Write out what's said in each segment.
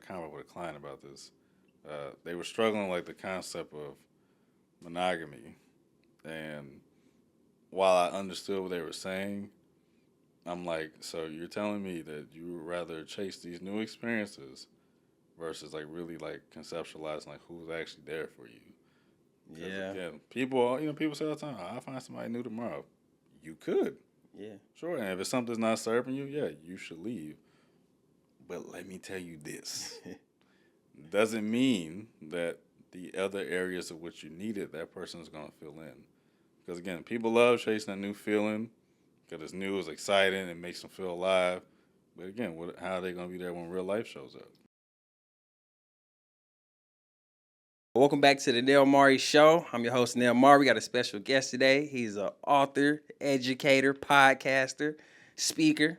convo with a client about this. They were struggling like the concept of monogamy, and while I understood what they were saying, I'm like, so you're telling me that you would rather chase these new experiences versus like really like conceptualizing like who's actually there for you? Yeah. Again, people say all the time, I'll find somebody new tomorrow. You could. Yeah. Sure, and if it's something's not serving you, yeah, you should leave. But let me tell you this. Doesn't mean that the other areas of which you need it, that person is going to fill in. Because again, people love chasing a new feeling because it's new, it's exciting, it makes them feel alive. But again, how are they going to be there when real life shows up? Welcome back to the Nel Mauri Show. I'm your host, Nel Mauri. We got a special guest today. He's an author, educator, podcaster, speaker.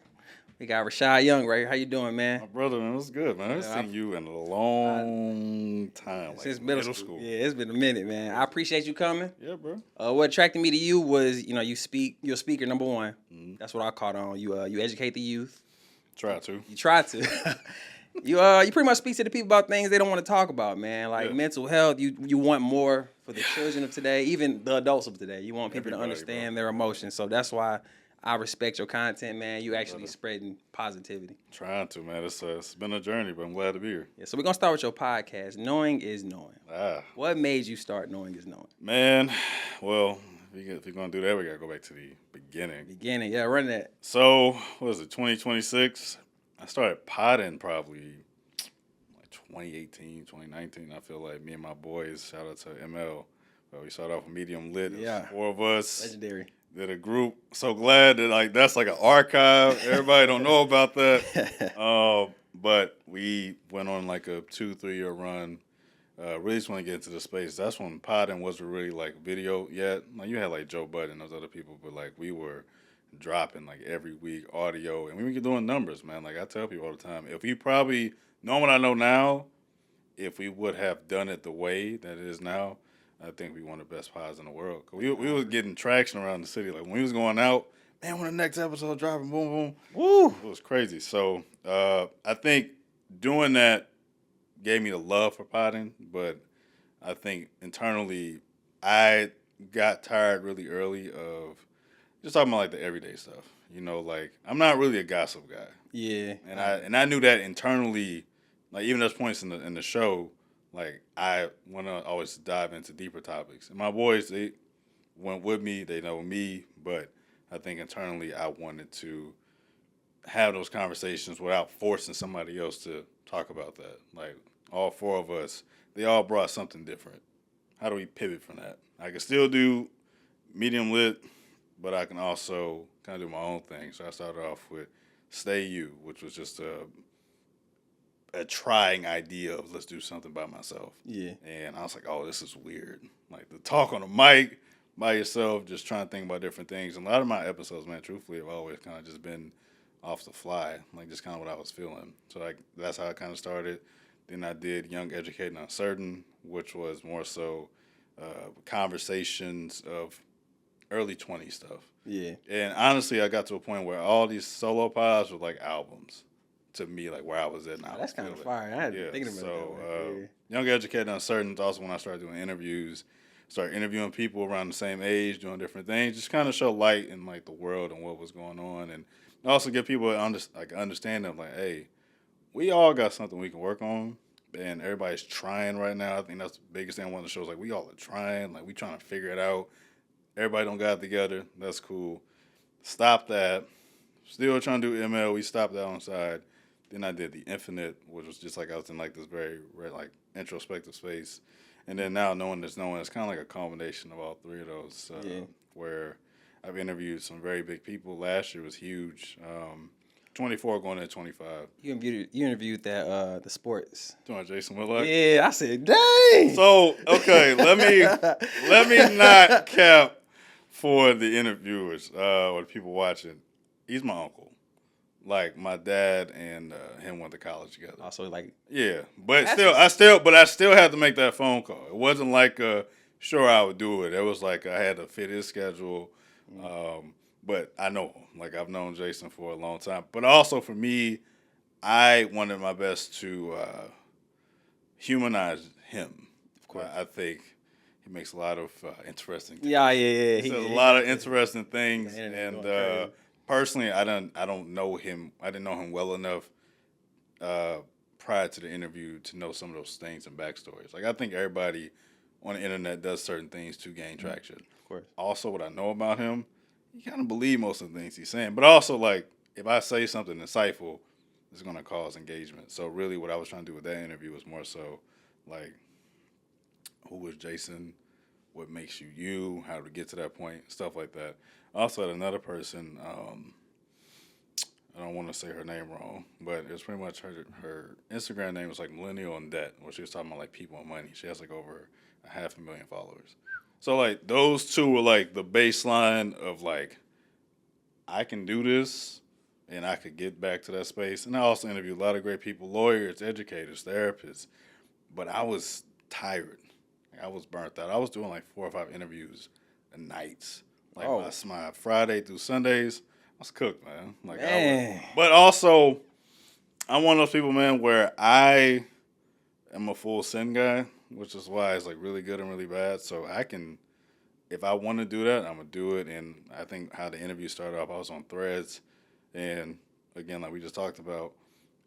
We got Rashad Young right here. How you doing, man? My brother, man, what's good, man? I haven't seen you in a long time. Since like middle school. Yeah, it's been a minute, man. I appreciate you coming. Yeah, bro. What attracted me to you was, you're a speaker, number one. Mm-hmm. That's what I caught on. You educate the youth. Try to. You try to. You pretty much speak to the people about things they don't want to talk about, man. Like mental health. You want more for the children of today, even the adults of today. You want people to understand their emotions. So that's why I respect your content, man. You actually spreading positivity. Trying to, man. It's been a journey, but I'm glad to be here. Yeah, so we're going to start with your podcast, Knowing is Knowing. What made you start Knowing is Knowing? Man, well, if you're going to do that, we got to go back to the beginning. Yeah, run that. So, what was it, 2026? I started potting probably like 2018, 2019. I feel like me and my boys, shout out to ML. Well, we started off with Medium Lit. Yeah. 4 of us. Legendary. Did a group. So glad that that's like an archive. Everybody don't know about that. But we went on like a 2-3 year run. Really just want to get into the space. That's when potting wasn't really like video yet. Like you had like Joe Budden and those other people, but like we were dropping like every week audio, and we were doing numbers, man. Like I tell people all the time, if we probably know what I know now, if we would have done it the way that it is now, I think we one of the best pods in the world. We was getting traction around the city. Like when we was going out, man, when the next episode dropping, boom, boom, woo, it was crazy. So I think doing that gave me the love for potting, but I think internally I got tired really early of just talking about like the everyday stuff. Like I'm not really a gossip guy. Yeah. And I knew that internally, like even there's points in the show, like I want to always dive into deeper topics. And my boys, they went with me, they know me, but I think internally I wanted to have those conversations without forcing somebody else to talk about that. Like all 4 of us, they all brought something different. How do we pivot from that? I can still do Medium Lit, but I can also kind of do my own thing. So I started off with Stay You, which was just a trying idea of let's do something by myself. Yeah. And I was like, oh, this is weird. Like the talk on the mic by yourself, just trying to think about different things. And a lot of my episodes, man, truthfully, have always kind of just been off the fly, like just kind of what I was feeling. So like that's how I kind of started. Then I did Young, Educator, and Uncertain, which was more so conversations of early 20s stuff. Yeah. And honestly, I got to a point where all these solo pods were like albums to me, like where I was at now. That's kind of fire. I had been thinking about that. Young, Educated, Uncertain is also when I started doing interviews. Started interviewing people around the same age, doing different things, just kind of show light in like the world and what was going on, and also give people understanding of like, hey, we all got something we can work on, and everybody's trying right now. I think that's the biggest thing on one of the shows. Like we all are trying, like we trying to figure it out. Everybody don't got it together. That's cool. Stop that. Still trying to do ML. We stopped that on the side. Then I did the Infinite, which was just like I was in like this very like introspective space. And then now knowing there's no one, it's kind of like a combination of all 3 of those. Where I've interviewed some very big people. Last year was huge. 24 going into 25. You interviewed the sports. Doing Jason Whitlock. Yeah, I said, dang. So okay, let me not cap for the interviewers or the people watching. He's my uncle. Like my dad and him went to college together. Also, like but I still had to make that phone call. It wasn't like sure I would do it. It was like I had to fit his schedule. But I know him. Like I've known Jason for a long time. But also for me, I wanted my best to humanize him. Of course. I think he makes a lot of interesting things. Yeah. He says a lot of interesting things. And personally, I don't know him. I didn't know him well enough prior to the interview to know some of those things and backstories. Like, I think everybody on the internet does certain things to gain traction. Of course. Also, what I know about him, you kind of believe most of the things he's saying. But also, like, if I say something insightful, it's going to cause engagement. So really what I was trying to do with that interview was more so, like, who is Jason? What makes you you? How to get to that point? Stuff like that. I also had another person, I don't want to say her name wrong, but it's pretty much her Instagram name was like Millennial in Debt, where she was talking about like people and money. She has like over 500,000 followers. So like those two were like the baseline of like, I can do this and I could get back to that space. And I also interviewed a lot of great people, lawyers, educators, therapists, but I was tired. I was burnt out. I was doing like 4 or 5 interviews a night. Like my Friday through Sundays, I was cooked, man. Like, but also, I'm one of those people, man, where I am a full sin guy, which is why it's like really good and really bad. So I can, if I want to do that, I'm gonna do it. And I think how the interview started off, I was on Threads, and again, like we just talked about,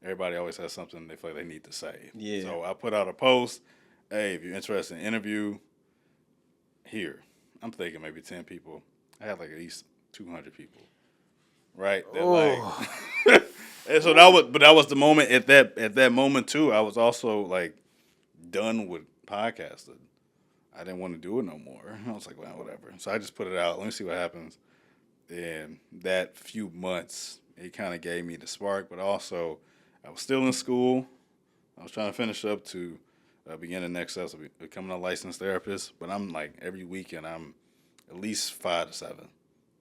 everybody always has something they feel like they need to say. Yeah. So I put out a post. Hey, if you're interested in an interview, here. I'm thinking maybe 10 people. I had like at least 200 people. Right? Like, and so that was the moment at that moment too. I was also like done with podcasting. I didn't want to do it no more. I was like, well, whatever. So I just put it out. Let me see what happens. And that few months, it kind of gave me the spark. But also, I was still in school. I was trying to finish up to begin the next step of becoming a licensed therapist. But I'm like every weekend, I'm at least 5 to 7.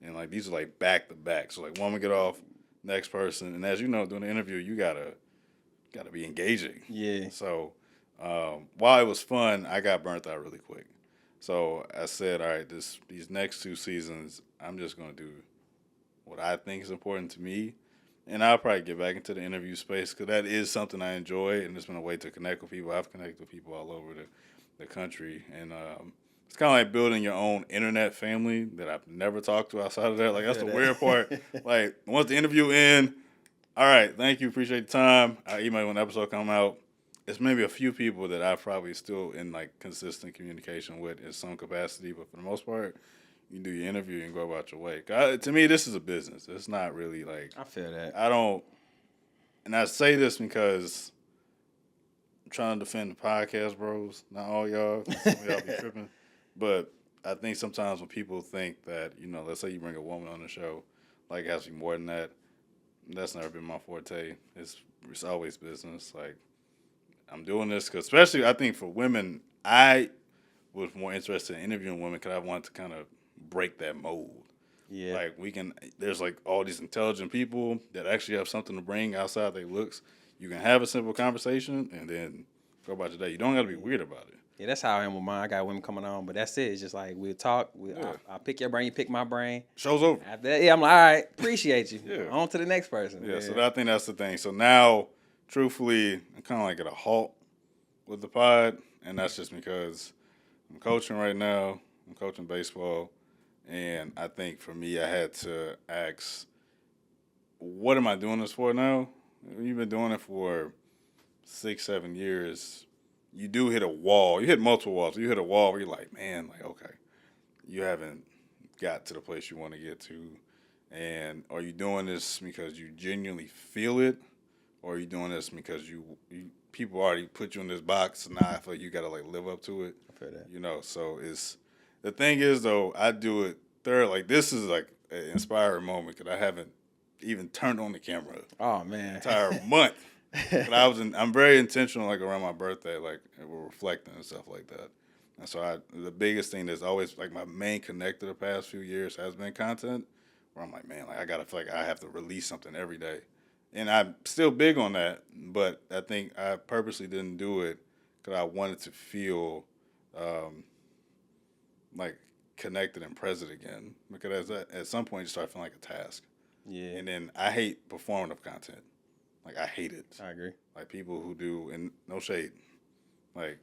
And like these are like back to back. So like one we get off, next person, and as you know, doing the interview, you gotta be engaging. Yeah. So while it was fun, I got burnt out really quick. So I said, all right, these next 2 seasons, I'm just gonna do what I think is important to me, and I'll probably get back into the interview space because that is something I enjoy, and it's been a way to connect with people. I've connected with people all over the country, and it's kind of like building your own internet family that I've never talked to outside of that. Like, that's the weird part. Like, once the interview ends, all right, thank you, appreciate the time. I email when the episode come out. It's maybe a few people that I probably still in, like, consistent communication with in some capacity, but for the most part, you do your interview and go about your way. To me, this is a business. It's not really, like... I feel that. And I say this because I'm trying to defend the podcast bros. Not all y'all. Some of y'all be tripping. But I think sometimes when people think that, you know, let's say you bring a woman on the show, like it has to be more than that. That's never been my forte. It's always business. Like, I'm doing this because, especially I think for women, I was more interested in interviewing women because I wanted to kind of break that mold. Yeah. Like there's like all these intelligent people that actually have something to bring outside their looks. You can have a simple conversation and then go about your day. You don't got to be weird about it. Yeah, that's how I am with mine. I got women coming on, but that's it. It's just like we'll talk. I'll pick your brain, you pick my brain. Show's over. After that, I'm like, all right, appreciate you. Yeah. On to the next person. Yeah, so I think that's the thing. So now, truthfully, I'm kind of like at a halt with the pod, and that's just because I'm coaching right now. I'm coaching baseball, and I think for me, I had to ask, what am I doing this for now? You've been doing it for 6-7 years. You do hit a wall. You hit multiple walls. You hit a wall where you're like, man, like, okay, you haven't got to the place you want to get to. And are you doing this because you genuinely feel it? Or are you doing this because you people already put you in this box, and now I feel like you got to, like, live up to it? I feel that. You know, so the thing is, though, I do it third. Like, this is, like, an inspiring moment because I haven't even turned on the camera. Oh, man. Entire month. But I'm very intentional, like, around my birthday, like, we're reflecting and stuff like that. And so the biggest thing that's always, like, my main connector the past few years has been content, where I'm like, man, like, I got to feel like I have to release something every day. And I'm still big on that, but I think I purposely didn't do it because I wanted to feel, like, connected and present again. Because at some point, you start feeling like a task. Yeah. And then I hate performative content. Like, I hate it. I agree. Like, people who do, and no shade, like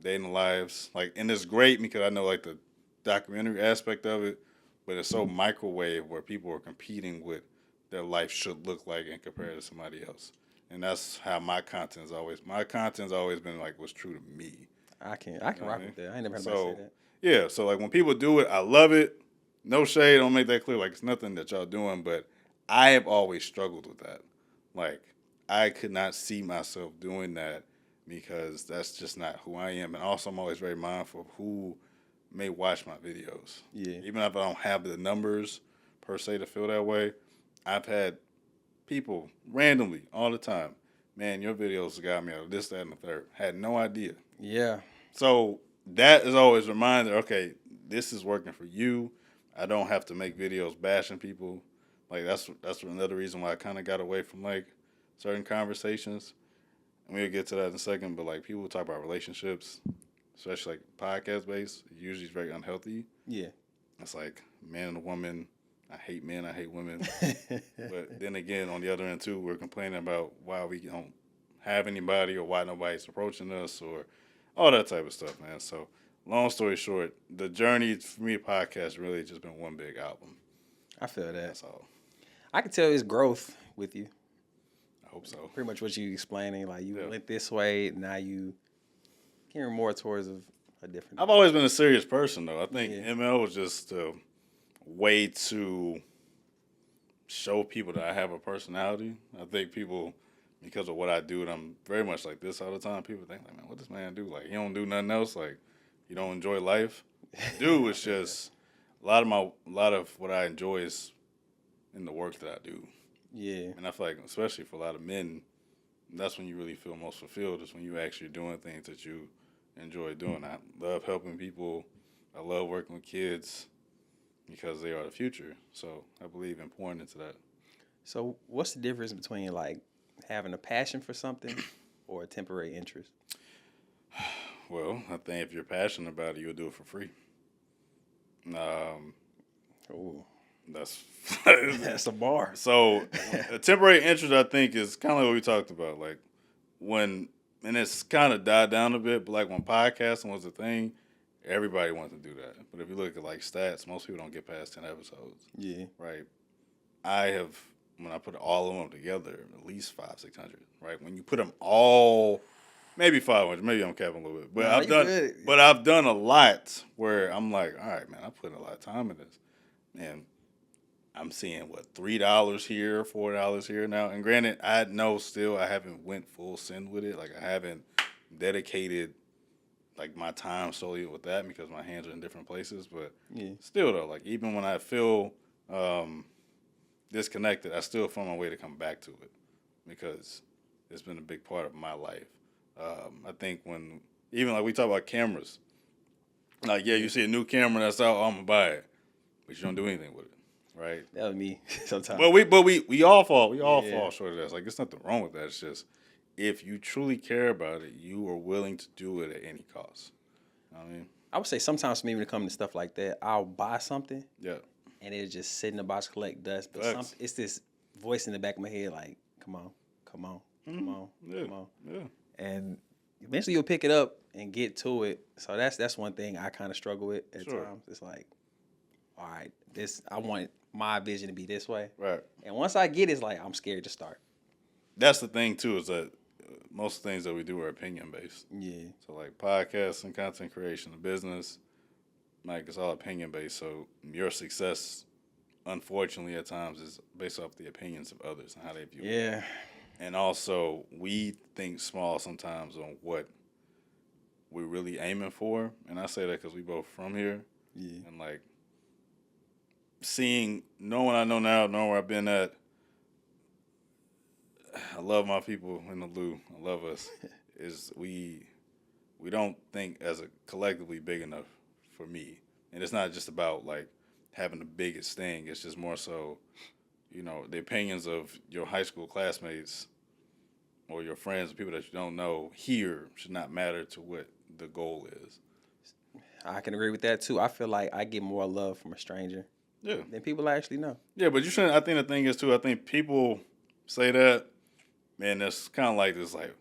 dating lives, like, and it's great because I know like the documentary aspect of it, but it's so microwave where people are competing with their life should look like and compared to somebody else. And that's how my content's always been like what's true to me. I can rock with that. I ain't never heard So anybody say that. yeah, so like when people do it, I love it. No shade, don't make that clear. Like it's nothing that y'all doing, but I have always struggled with that. Like I could not see myself doing that because that's just not who I am. And also I'm always very mindful of who may watch my videos. Yeah. Even if I don't have the numbers per se to feel that way, I've had people randomly all the time, man, your videos got me out of this, that, and the third. Had no idea. Yeah. So that is always a reminder, okay, this is working for you. I don't have to make videos bashing people. Like that's another reason why I kind of got away from like certain conversations. And we'll get to that in a second, but like people talk about relationships, especially like podcast based, usually it's very unhealthy. Yeah. It's like man and woman. I hate men, I hate women. But then again, on the other end too, we're complaining about why we don't have anybody or why nobody's approaching us or all that type of stuff, man. So long story short, the journey for me, podcast really just been one big album. I feel that. That's all. I can tell it's growth with you. I hope so. Pretty much what you explaining, like you went this way, now you gearing more towards a different. I've always been a serious person though. I think ML was just a way to show people that I have a personality. I think people, because of what I do, and I'm very much like this all the time, people think like, man, what does man do? Like he don't do nothing else. Like you don't enjoy life. Dude, it's just a lot of what I enjoy is in the work that I do. Yeah. And I feel like, especially for a lot of men, that's when you really feel most fulfilled, is when you actually doing things that you enjoy doing. I love helping people. I love working with kids because they are the future. So I believe in pouring into that. So what's the difference between like having a passion for something or a temporary interest? Well, I think if you're passionate about it, you'll do it for free. Oh, that's a bar. So a temporary interest, I think, is kind of like what we talked about. Like when, and it's kind of died down a bit, but like when podcasting was a thing, everybody wanted to do that. But if you look at like stats, most people don't get past 10 episodes. Yeah. Right. I have, when I put all of them together, at least 500-600. Right. When you put them all, maybe 500. Maybe I'm capping a little bit, but I've done a lot where I'm like, all right, man, I put a lot of time in this, and I'm seeing what $3 here, $4 here now. And granted, I know still I haven't went full send with it. Like I haven't dedicated like my time solely with that because my hands are in different places. But still though, like even when I feel disconnected, I still find my way to come back to it because it's been a big part of my life. I think when even like we talk about cameras, like you see a new camera that's out, I'm gonna buy it, but you don't do anything with it. Right. That was me sometimes. But we all fall short of that. It's like there's nothing wrong with that. It's just if you truly care about it, you are willing to do it at any cost. You know what I mean? I would say sometimes for me when it comes to stuff like that, I'll buy something. Yeah. And it'll just sit in the box, collect dust. But it's this voice in the back of my head like, come on. Yeah. And eventually you'll pick it up and get to it. So that's one thing I kind of struggle with at times. It's like, all right, I want my vision to be this way. Right. And once I get it, it's like I'm scared to start. That's the thing too, is that most things that we do are opinion based. Yeah. So like podcasts and content creation, the business, like it's all opinion based. So your success, unfortunately, at times is based off the opinions of others and how they view it. Yeah. And also, we think small sometimes on what we're really aiming for. And I say that because we both from here. Yeah. And like knowing I know now, knowing where I've been at, I love my people in the Lou. I love us. Is we don't think as a collectively big enough for me. And it's not just about like having the biggest thing. It's just more so, the opinions of your high school classmates or your friends, people that you don't know here should not matter to what the goal is. I can agree with that too. I feel like I get more love from a stranger than people actually know. Yeah, but you shouldn't. I think the thing is too, I think people say that, man, that's kind of like this, like,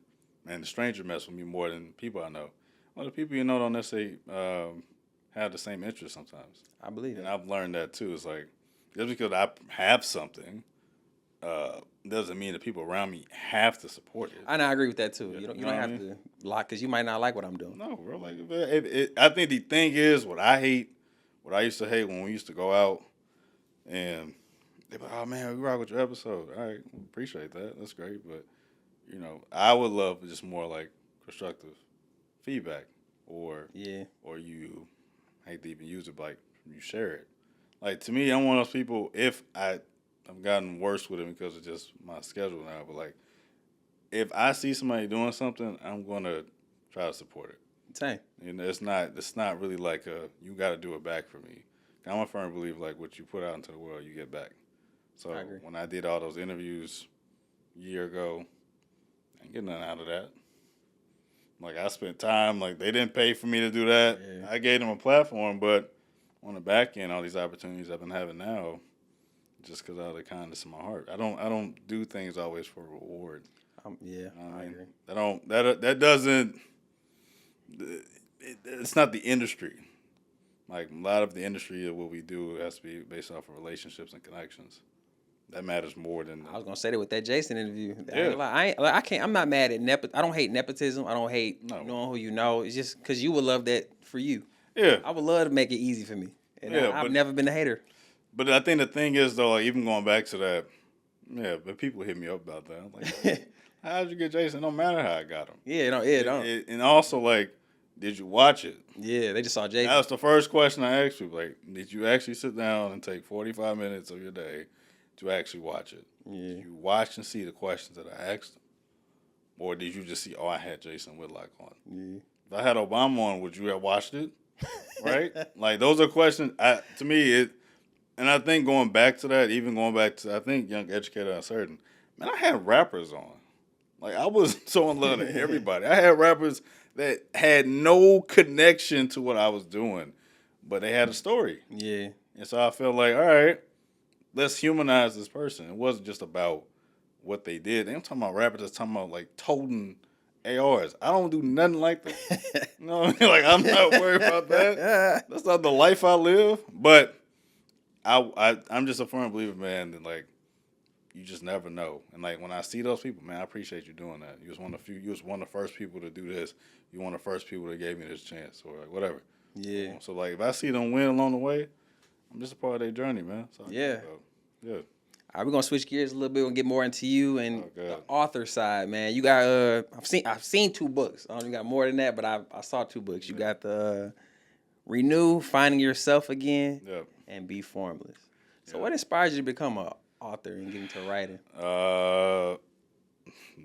and the stranger mess with me more than people I know. Well, the people you know don't necessarily have the same interests sometimes. I believe And that. I've learned that too. It's like just because I have something doesn't mean the people around me have to support it. I agree with that too. Yeah, You don't you know what I have to like because you might not like what I'm doing. No, bro. Like, I think the thing is what I hate, what I used to hate when we used to go out, and they're like, "Oh man, we rock with your episode. All right, appreciate that. That's great." But you know, I would love just more like constructive feedback, or you hate to even use it, but like you share it. Like to me, I'm one of those people. If I've gotten worse with it because of just my schedule now, but like if I see somebody doing something, I'm gonna try to support it. Same. You know, it's not really like you got to do it back for me. I'm a firm believer like what you put out into the world, you get back. So when I did all those interviews a year ago, I ain't getting nothing out of that. Like I spent time, like they didn't pay for me to do that. Yeah. I gave them a platform, but on the back end, all these opportunities I've been having now, just because out of the kindness of my heart. I don't do things always for reward. You know I agree. That doesn't. It's not the industry. Like a lot of the industry of what we do has to be based off of relationships and connections. That matters more than. I was gonna say that with that Jason interview. Yeah. I can't. I'm not mad at I don't hate nepotism. I don't hate knowing who you know. It's just because you would love that for you. Yeah. I would love to make it easy for me. And I've never been a hater. But I think the thing is though, like even going back to that, but people hit me up about that. I'm like, how'd you get Jason? It don't matter how I got him. Yeah, don't. And also like, did you watch it? Yeah, they just saw Jason. That was the first question I asked you. Like, did you actually sit down and take 45 minutes of your day to actually watch it? Yeah. Did you watch and see the questions that I asked them? Or did you just see, I had Jason Whitlock on? Yeah. If I had Obama on, would you have watched it? Right? Like, those are questions, to me, and I think going back to that, even going back to, I think, Young Educator Uncertain, man, I had rappers on. Like, I was so in love with everybody. I had rappers that had no connection to what I was doing, but they had a story. Yeah. And so I felt like, all right, let's humanize this person. It wasn't just about what they did. I'm talking about rappers that's talking about, like, toting ARs. I don't do nothing like that. You know what I mean? Like, I'm not worried about that. That's not the life I live. But I'm just a firm believer, man, that, like, you just never know. And, like, when I see those people, man, I appreciate you doing that. You was one of the first people to do this. You one of the first people that gave me this chance or like, whatever. Yeah. So, like, if I see them win along the way, I'm just a part of their journey, man. So yeah. Yeah. All right, we're gonna switch gears a little bit and get more into you and the author side, man. You got I've seen 2 books. I don't know if you got more than that, but I saw 2 books. You got the Renew, Finding Yourself Again, and Be Formless. So what inspired you to become an author and get into writing?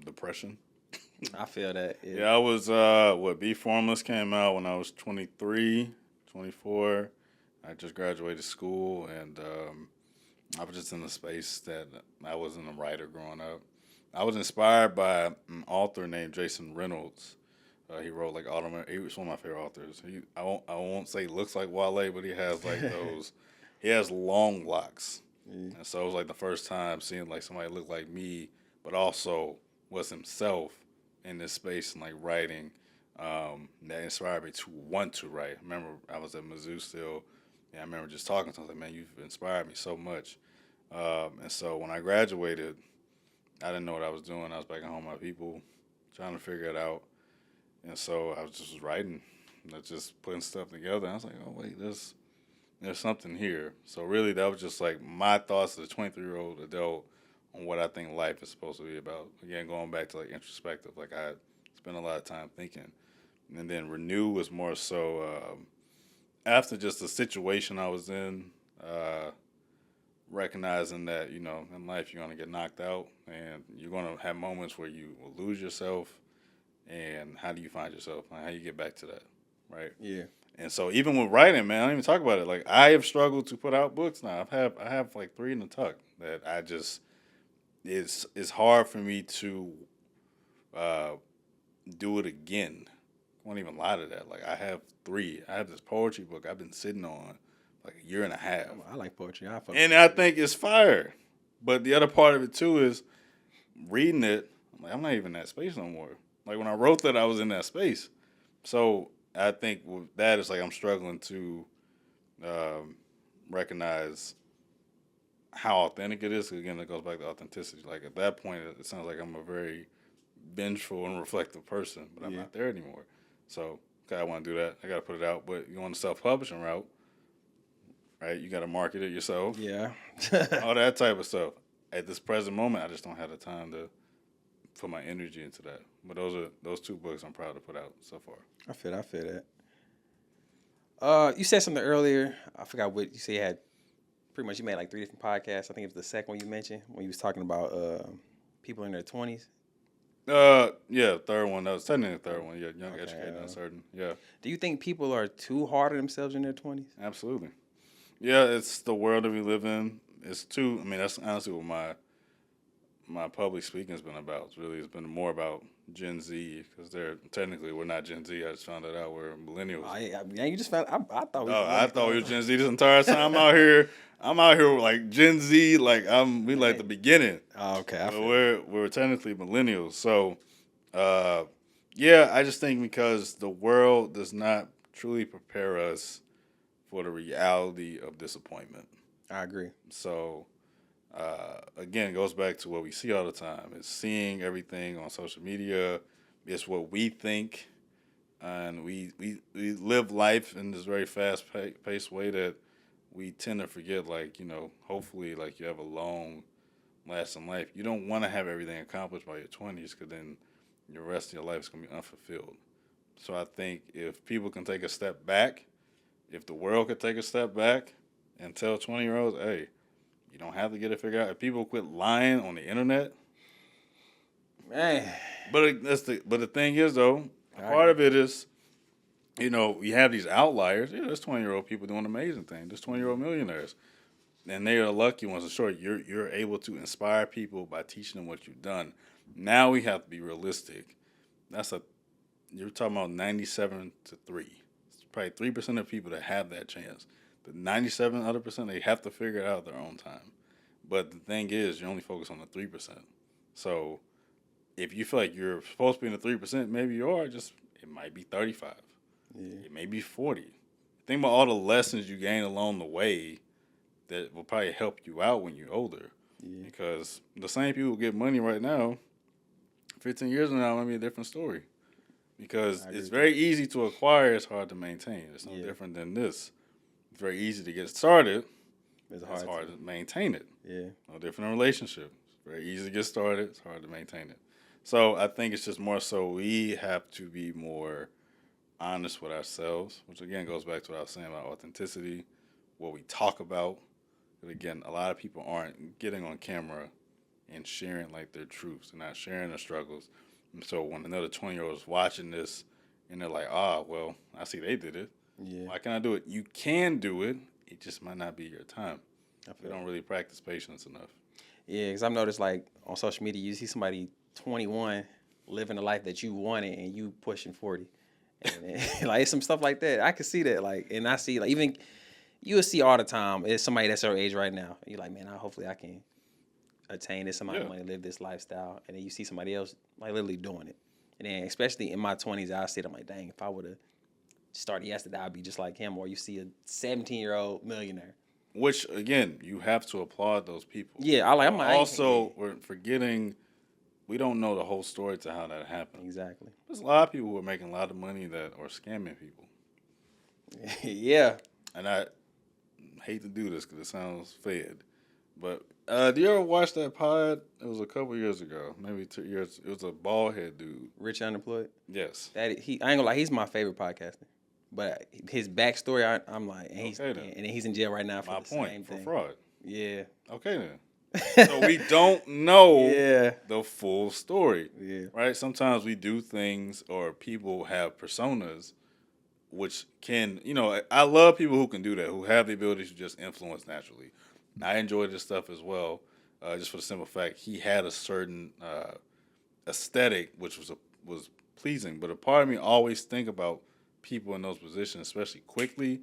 Depression. I feel that. Yeah, I was Be Formless came out when I was 23, 24. I just graduated school, and I was just in a space that I wasn't a writer growing up. I was inspired by an author named Jason Reynolds. He wrote like he was one of my favorite authors. I won't say he looks like Wale, but he has like those. He has long locks, and so it was like the first time seeing like somebody look like me, but also was himself in this space and like writing. That inspired me to want to write. I remember I was at Mizzou still. Yeah, I remember just talking to him, like, man, you've inspired me so much. And so when I graduated, I didn't know what I was doing. I was back at home with my people, trying to figure it out. And so I was just writing, just putting stuff together. I was like, oh, wait, there's something here. So really that was just like my thoughts as a 23-year-old adult on what I think life is supposed to be about. Again, going back to like introspective, like I spent a lot of time thinking. And then Renew was more so after just the situation I was in, recognizing that, you know, in life you're going to get knocked out and you're going to have moments where you will lose yourself. And how do you find yourself? How do you get back to that, right? Yeah. And so even with writing, man, I don't even talk about it. Like I have struggled to put out books now. I have like 3 in the tuck that I just it's hard for me to do it again. I won't even lie to that. Like I have 3. I have this poetry book I've been sitting on like a year and a half. I like poetry. I think it's fire. But the other part of it too is reading it. I'm like, I'm not even in that space no more. Like when I wrote that, I was in that space. So I think with that, it's like I'm struggling to recognize how authentic it is. Again, it goes back to authenticity. Like at that point, it sounds like I'm a very vengeful and reflective person, but I'm not there anymore. So, okay, I want to do that. I got to put it out. But you want the self-publishing route, right? You got to market it yourself. Yeah. All that type of stuff. At this present moment, I just don't have the time to put my energy into that. But those 2 books I'm proud to put out so far. I feel that. You said something earlier. I forgot what you said. You had pretty much you made like 3 different podcasts. I think it was the second one you mentioned when you was talking about people in their 20s. Yeah, third one. That was technically the third one. Yeah, young, educator, uncertain. Yeah. Do you think people are too hard on themselves in their 20s? Absolutely. Yeah, it's the world that we live in. It's too. I mean, that's honestly what my public speaking has been about. It's been more about Gen Z because we're not Gen Z. I just found that out. We're millennials. Yeah, you just found. I thought. I thought we were Gen Z this entire time. I'm out here like Gen Z. Like we like the beginning. Oh, okay. But we're technically millennials. So, yeah, I just think because the world does not truly prepare us for the reality of disappointment. I agree. So, again, it goes back to what we see all the time. It's seeing everything on social media. It's what we think. And we live life in this very fast-paced way that we tend to forget, like, hopefully, like, you have a long-lasting life. You don't want to have everything accomplished by your 20s because then the rest of your life is going to be unfulfilled. So I think if people can take a step back, if the world could take a step back and tell 20-year-olds, hey, you don't have to get it figured out. If people quit lying on the internet, man. But the thing is though, part of it is, we have these outliers. Yeah, there's 20-year-old people doing amazing things. There's 20-year-old millionaires, and they are the lucky ones. And sure, you're able to inspire people by teaching them what you've done. Now we have to be realistic. You're talking about 97 to 3. It's probably 3% of people that have that chance. The 97 other percent, they have to figure it out at their own time. But the thing is, you're only focused on the 3%. So if you feel like you're supposed to be in the 3%, maybe you are. It might be 35. Yeah. It may be 40. Think about all the lessons you gain along the way that will probably help you out when you're older. Yeah. Because the same people who get money right now, 15 years from now, might be a different story. Because it's very easy to acquire, it's hard to maintain. It's no different than this. It's very easy to get started. It's hard to maintain it. Yeah. No different in relationships. It's very easy to get started. It's hard to maintain it. So I think it's just more so we have to be more honest with ourselves, which again goes back to what I was saying about authenticity, what we talk about. But again, a lot of people aren't getting on camera and sharing like their truths. They're not sharing their struggles. And so when another 20-year-old is watching this and they're like, well, I see they did it. Yeah. Why can't I do it? You can do it. It just might not be your time. We don't really practice patience enough. Yeah, because I've noticed like on social media, you see somebody 21 living the life that you wanted and you pushing 40. And like some stuff like that. I can see that. Like, and I see like even you'll see all the time. It's somebody that's our age right now. You're like, man, hopefully I can attain this. Somebody want to live this lifestyle. And then you see somebody else like literally doing it. And then especially in my 20s, I sit, I'm like, dang, if I would have started yesterday, I'd be just like him. Or you see a 17-year-old millionaire. Which, again, you have to applaud those people. Yeah, we're forgetting we don't know the whole story to how that happened. Exactly. There's a lot of people who are making a lot of money that are scamming people. Yeah. And I hate to do this because it sounds fed. But do you ever watch that pod? It was a couple years ago, maybe 2 years. It was a bald head dude. Rich Unemployed? Yes. I ain't gonna lie, he's my favorite podcaster. But his backstory, I'm like, and then he's in jail right now for the same thing. For fraud. Yeah. Okay then. So we don't know the full story. Yeah. Right? Sometimes we do things or people have personas which can, I love people who can do that, who have the ability to just influence naturally. I enjoy this stuff as well, just for the simple fact he had a certain aesthetic which was pleasing. But a part of me always think about people in those positions, especially quickly,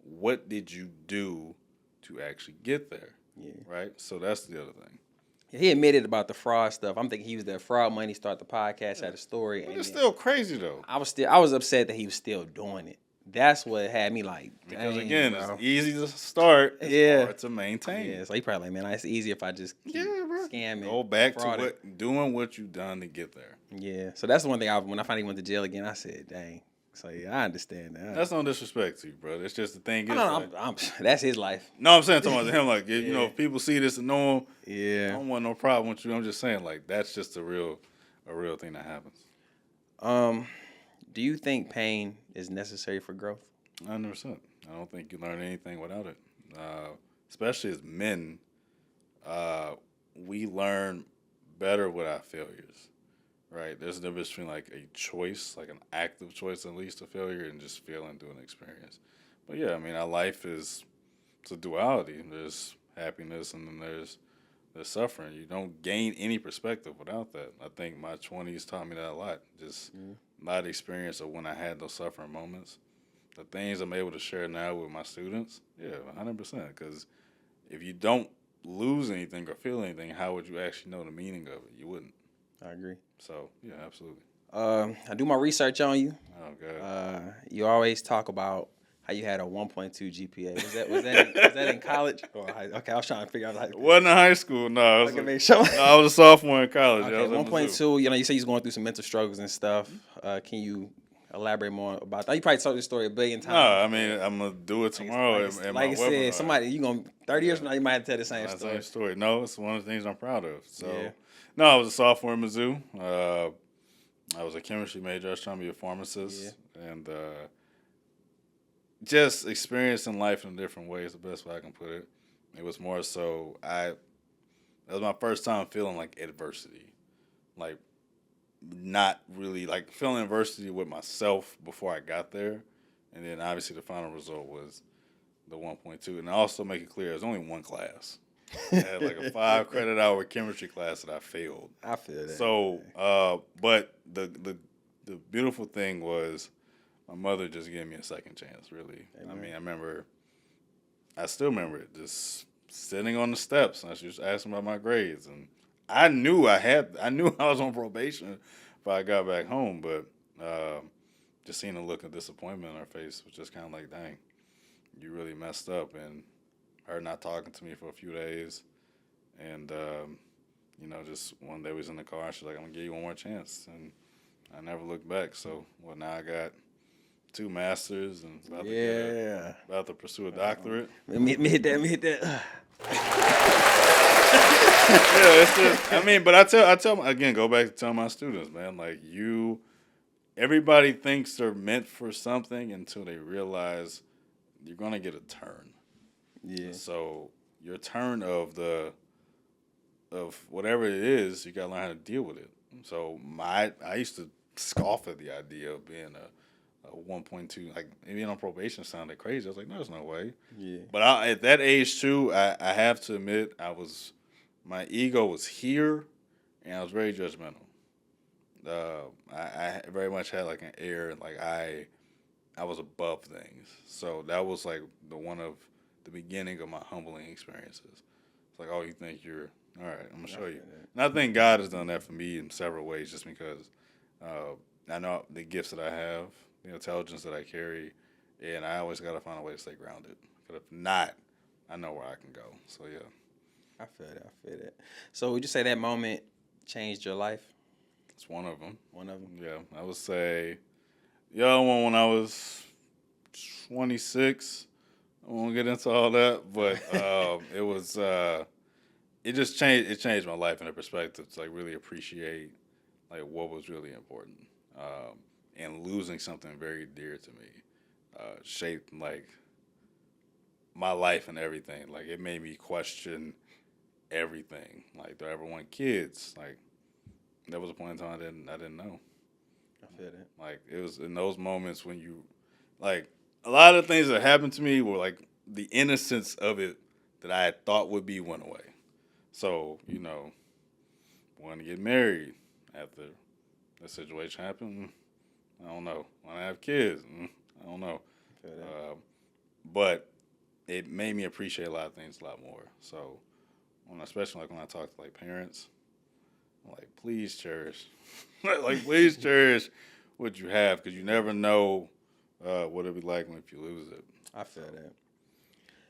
what did you do to actually get there? Yeah. Right? So that's the other thing. He admitted about the fraud stuff. I'm thinking he was that fraud money, start the podcast, had a story. But And it's then still crazy though. I was upset that he was still doing it. That's what had me like, Because dang, again, bro. it's easy to start. It's hard to maintain. Yeah, so he probably like, man, it's easy if I just keep scamming. Go back frauding. to doing what you've done to get there. Yeah, so that's the one thing. When I finally went to jail again, I said, dang. So yeah, I understand that. That's no disrespect to you, bro. It's just the thing. That's his life. No, I'm saying talking about him. Like, you know, if people see this and know him, Yeah. I don't want no problem with you. I'm just saying, like, that's just a real thing that happens. Do you think pain is necessary for growth? 100%. I don't think you learn anything without it. Especially as men, we learn better with our failures, right? There's a difference between like a choice, like an active choice that leads to failure, and just failing through an experience. But yeah, I mean, our life it's a duality. There's happiness and then there's suffering. You don't gain any perspective without that. I think my 20s taught me that a lot. Just a lot of experience of when I had those suffering moments. The things I'm able to share now with my students, 100%. Because if you don't lose anything or feel anything, how would you actually know the meaning of it? You wouldn't. I agree. So, yeah, absolutely. I do my research on you. Oh, God. You always talk about how you had a 1.2 GPA. Was that in college? Okay, I was trying to figure out. It wasn't in high school, no. I was a sophomore in college. Okay, 1.2. You know, you say you're going through some mental struggles and stuff. Can you elaborate more about that? You probably told this story a billion times. No, I mean, I'm going to do it tomorrow. Like I said, somebody, 30 years from now, you might have to tell the same story. No, it's one of the things I'm proud of. So, no, I was a sophomore in Mizzou. I was a chemistry major. I was trying to be a pharmacist. Yeah. And just experiencing life in different ways, the best way I can put it. It was more so, that was my first time feeling like adversity. Like, not really, like feeling adversity with myself before I got there. And then obviously the final result was the 1.2. And I also make it clear, there's only one class. I had like a 5 credit hour chemistry class that I failed. I feel that. So, but the beautiful thing was my mother just gave me a second chance, really. Amen. I mean, I still remember it, just sitting on the steps and she was asking about my grades. And I knew I was on probation if I got back home, but just seeing the look of disappointment on her face was just kind of like, dang, you really messed up. And her not talking to me for a few days. And, just one day we was in the car and she's like, I'm going to give you one more chance. And I never looked back. So, now I got 2 masters and about to pursue a doctorate. Let me hit that. It's just, but I tell again, go back to tell my students, man, like everybody thinks they're meant for something until they realize you're going to get a turn. Yeah. So your turn of whatever it is, you got to learn how to deal with it. So I used to scoff at the idea of being a 1.2, like being on probation sounded crazy. I was like, no, there's no way. Yeah. But at that age too, I have to admit, my ego was here, and I was very judgmental. I very much had like an air, like I was above things. So that was like one of the beginning of my humbling experiences. It's like, oh, you think you're all right? I'm gonna show you. And I think God has done that for me in several ways, just because I know the gifts that I have, the intelligence that I carry, and I always got to find a way to stay grounded. Because if not, I know where I can go. So yeah. I feel that. So would you say that moment changed your life? It's one of them. Yeah, I would say, when I was 26. I won't get into all that, but it was. It just changed. It changed my life in a perspective to like really appreciate like what was really important, and losing something very dear to me shaped like my life and everything. Like it made me question everything. Like, do I ever want kids? Like, there was a point in time I didn't know. I feel that. Like, it was in those moments when you, like, a lot of things that happened to me were like the innocence of it that I had thought would be went away. So, wanting to get married after the situation happened, I don't know. Want to have kids, I don't know. I feel that. But it made me appreciate a lot of things a lot more. So especially like when I talk to like parents, I'm like, please cherish, like please cherish what you have, because you never know what it'll be like if you lose it. I feel that.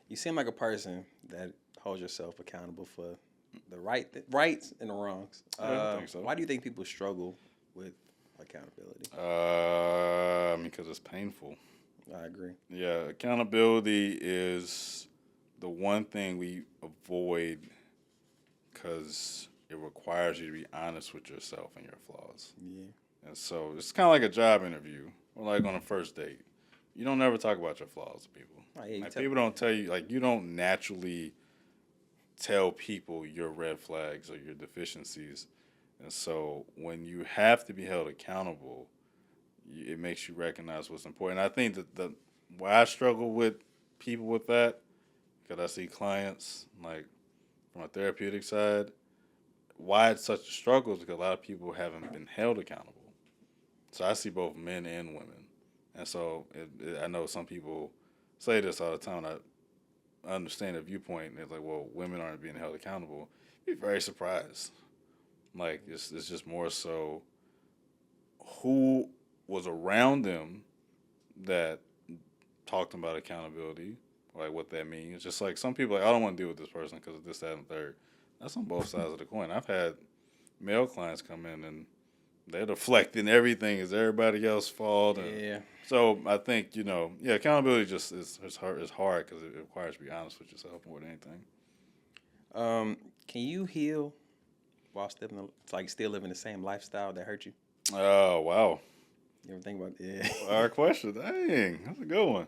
You seem like a person that holds yourself accountable for the rights and the wrongs. I think so. Why do you think people struggle with accountability? Because it's painful. I agree. Yeah, accountability is the one thing we avoid because it requires you to be honest with yourself and your flaws. Yeah. And so it's kind of like a job interview or like on a first date. You don't never talk about your flaws to people. Oh, yeah, like people don't tell you, like you don't naturally tell people your red flags or your deficiencies. And so when you have to be held accountable, it makes you recognize what's important. I think that why I struggle with people with that, because I see clients like from a therapeutic side, why it's such a struggle is because a lot of people haven't been held accountable. So I see both men and women. And so I know some people say this all the time. I understand the viewpoint. And it's like, well, women aren't being held accountable. You'd be very surprised. Like, it's just more so who was around them that talked about accountability, like what that means. Just like some people, like, I don't want to deal with this person because of this, that, and the third. That's on both sides of the coin. I've had male clients come in and they're deflecting everything as everybody else's fault. Yeah. So I think, accountability just is hard because it requires you to be honest with yourself more than anything. Can you heal while still living the same lifestyle that hurt you? Oh, wow. You ever think about that? Yeah. Our question. Dang, that's a good one.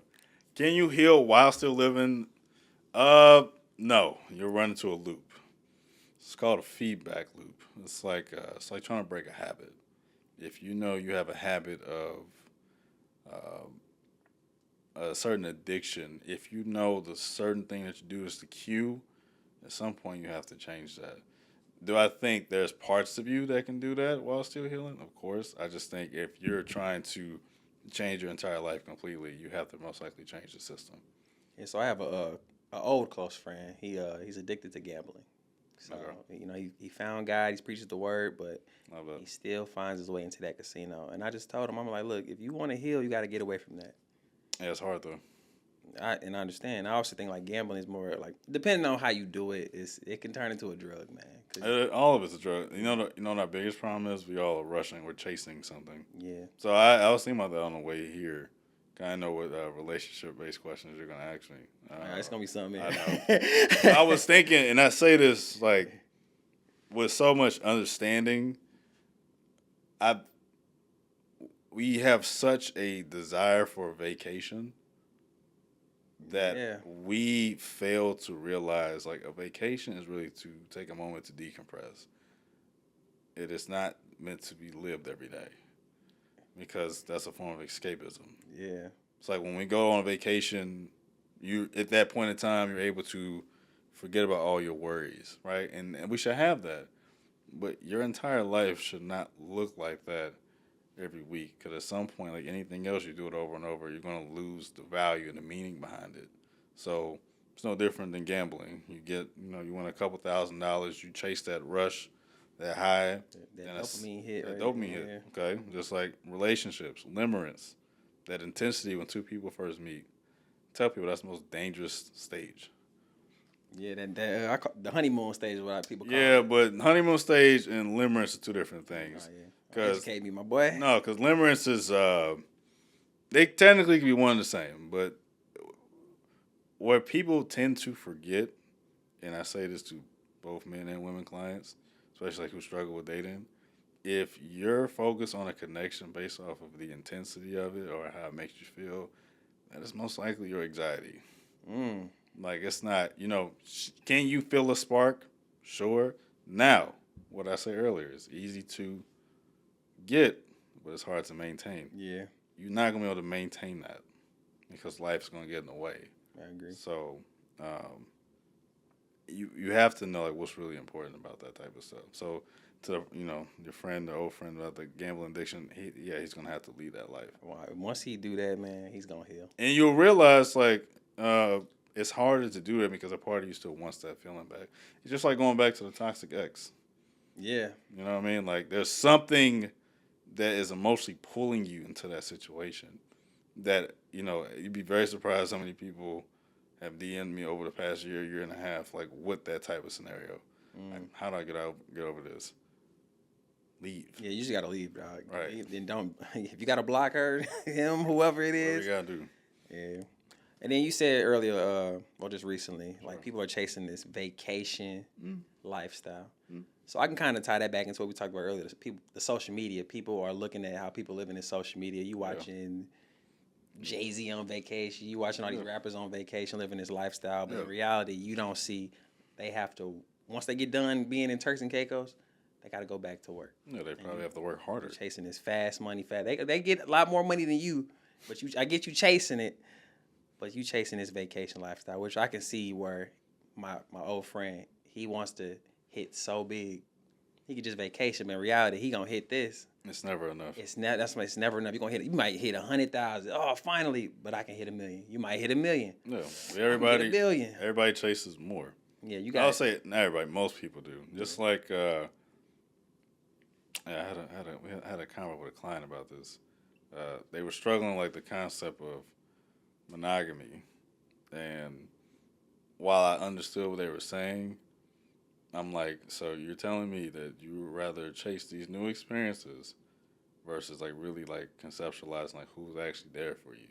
Can you heal while still living? No. You'll run into a loop. It's called a feedback loop. It's like trying to break a habit. If you know you have a habit of a certain addiction, if you know the certain thing that you do is the cue, at some point you have to change that. Do I think there's parts of you that can do that while still healing? Of course. I just think if you're trying to change your entire life completely, you have to most likely change the system. Yeah, so I have a old close friend. He's addicted to gambling. So, he found God, he preaches the word, but he still finds his way into that casino. And I just told him, I'm like, look, if you want to heal, you got to get away from that. Yeah, it's hard, though. I understand. I also think, like, gambling is more, like, depending on how you do it, it can turn into a drug, man. All of it's a drug. You know what our biggest problem is? We all are rushing. We're chasing something. Yeah. So I was thinking about that on the way here. I know what relationship-based questions you're going to ask me. It's going to be something. I know. I was thinking, and I say this, like, with so much understanding, we have such a desire for vacation that we fail to realize, like, a vacation is really to take a moment to decompress. It is not meant to be lived every day, because that's a form of escapism. Yeah. It's like when we go on a vacation, at that point in time, you're able to forget about all your worries, right? And we should have that. But your entire life should not look like that every week, because at some point, like anything else, you do it over and over, you're going to lose the value and the meaning behind it. So it's no different than gambling. You get, you win a couple $1,000s, you chase that rush, that high. That dopamine hit. That dopamine hit, okay? Just like relationships, limerence, that intensity when two people first meet. Tell people that's the most dangerous stage. Yeah, I call the honeymoon stage is what people call it. Yeah, but honeymoon stage and limerence are two different things. Oh, yeah. Educate me, my boy. No, because limerence is, they technically can be one and the same, but what people tend to forget, and I say this to both men and women clients, especially like who struggle with dating, if you're focused on a connection based off of the intensity of it or how it makes you feel, that is most likely your anxiety. Like, it's not, can you feel a spark? Sure. Now, what I said earlier is easy to get, but it's hard to maintain. Yeah. You're not going to be able to maintain that because life's going to get in the way. I agree. So, you have to know, like, what's really important about that type of stuff. So, to your friend, the old friend about the gambling addiction, he's gonna have to lead that life. Once he do that, man, he's gonna heal. And you'll realize, like, it's harder to do that because a part of you still wants that feeling back. It's just like going back to the toxic ex. Yeah. You know what I mean? Like there's something that is emotionally pulling you into that situation that, you'd be very surprised how many people have DM'd me over the past year and a half, like with that type of scenario. Like, how do I get over this? Leave. Yeah, you just gotta leave, dog. Right. Then don't. If you gotta block her, him, whoever it What is. you gotta do? Yeah. And then you said earlier, just recently, like people are chasing this vacation lifestyle. So I can kind of tie that back into what we talked about earlier. The social media. People are looking at how people live in this social media. You watching Jay-Z on vacation. You watching all these rappers on vacation, living this lifestyle. But in reality, you don't see. They have to, once they get done being in Turks and Caicos, they got to go back to work. Yeah, they probably have to work harder. Chasing this fast money, They get a lot more money than you, but I get you chasing it. But you chasing this vacation lifestyle, which I can see where my old friend, he wants to hit so big. He could just vacation, but in reality, he gonna hit this. It's never enough. It's never enough. You might hit 100,000. Oh, finally, but I can hit 1 million. You might hit 1 million. Yeah, everybody. $1 billion. Everybody chases more. Yeah, you got. I'll say not everybody. Most people do. Just like I had a comment with a client about this. They were struggling like the concept of monogamy, and while I understood what they were saying, I'm like, so you're telling me that you would rather chase these new experiences versus like really like conceptualizing like who's actually there for you?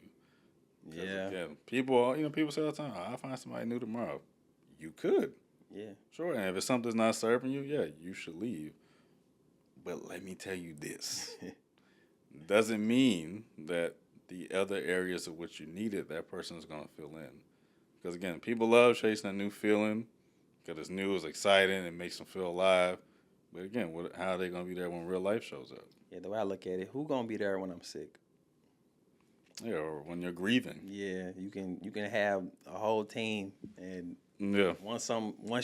Yeah. Again, people say all the time, I'll find somebody new tomorrow. You could. Yeah. Sure. And if it's something that's not serving you, yeah, you should leave. But let me tell you this. Doesn't mean that the other areas of which you need it, that person is going to fill in. Because, again, people love chasing a new feeling because it's new, it's exciting, it makes them feel alive. But, again, how are they going to be there when real life shows up? Yeah, the way I look at it, who going to be there when I'm sick? Yeah, or when you're grieving. Yeah, you can have a whole team, and yeah, once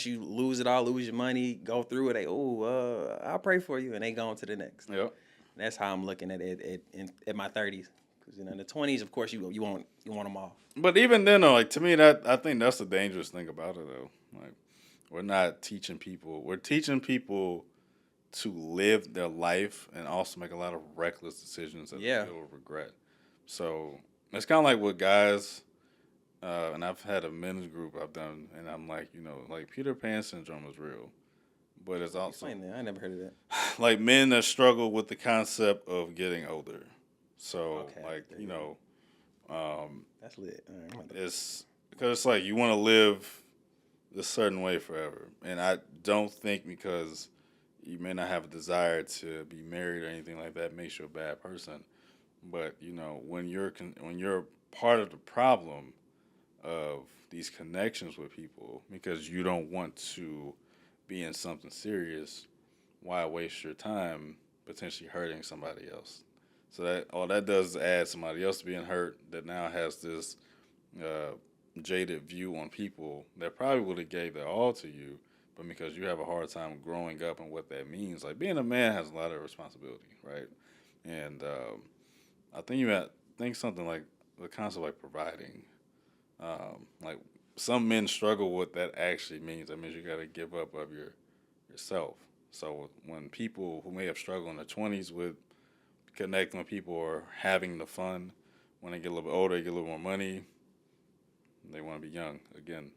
you lose it all, lose your money, go through it. I'll pray for you, and they go on to the next. Yep. That's how I'm looking at it at my 30s. Because in the 20s, of course, you want them all. But even then, though, like to me, I think that's the dangerous thing about it, though. Like we're not teaching people. We're teaching people to live their life and also make a lot of reckless decisions that they will regret. So it's kind of like what guys, and I've had a men's group I've done, and I'm like, like Peter Pan syndrome is real, but it's also explain that. I never heard of that. Like men that struggle with the concept of getting older. So that's lit. All right, it's because it's like you want to live this certain way forever, and I don't think because you may not have a desire to be married or anything like that makes you a bad person. But when you're part of the problem of these connections with people because you don't want to be in something serious, why waste your time potentially hurting somebody else? So that all that does is add somebody else to being hurt that now has this jaded view on people that probably would have gave their all to you, but because you have a hard time growing up and what that means, like being a man has a lot of responsibility, right? And I think something like the concept like providing, like some men struggle with what that actually means. That means you got to give up of yourself. So when people who may have struggled in their 20s with connecting with people or having the fun, when they get a little bit older, they get a little more money, they want to be young again.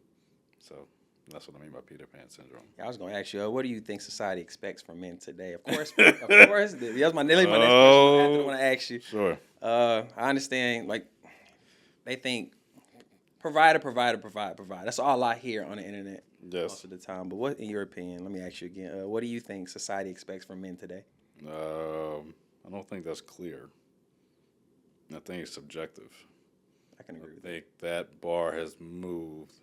So that's what I mean by Peter Pan syndrome. I was going to ask you, what do you think society expects from men today? Of course, that's my next question. I want to ask you. Sure. I understand, like, they think provide. That's all I hear on the internet most of the time. But what, in your opinion, let me ask you again, what do you think society expects from men today? I don't think that's clear. I think it's subjective. I can agree with that. I think that bar has moved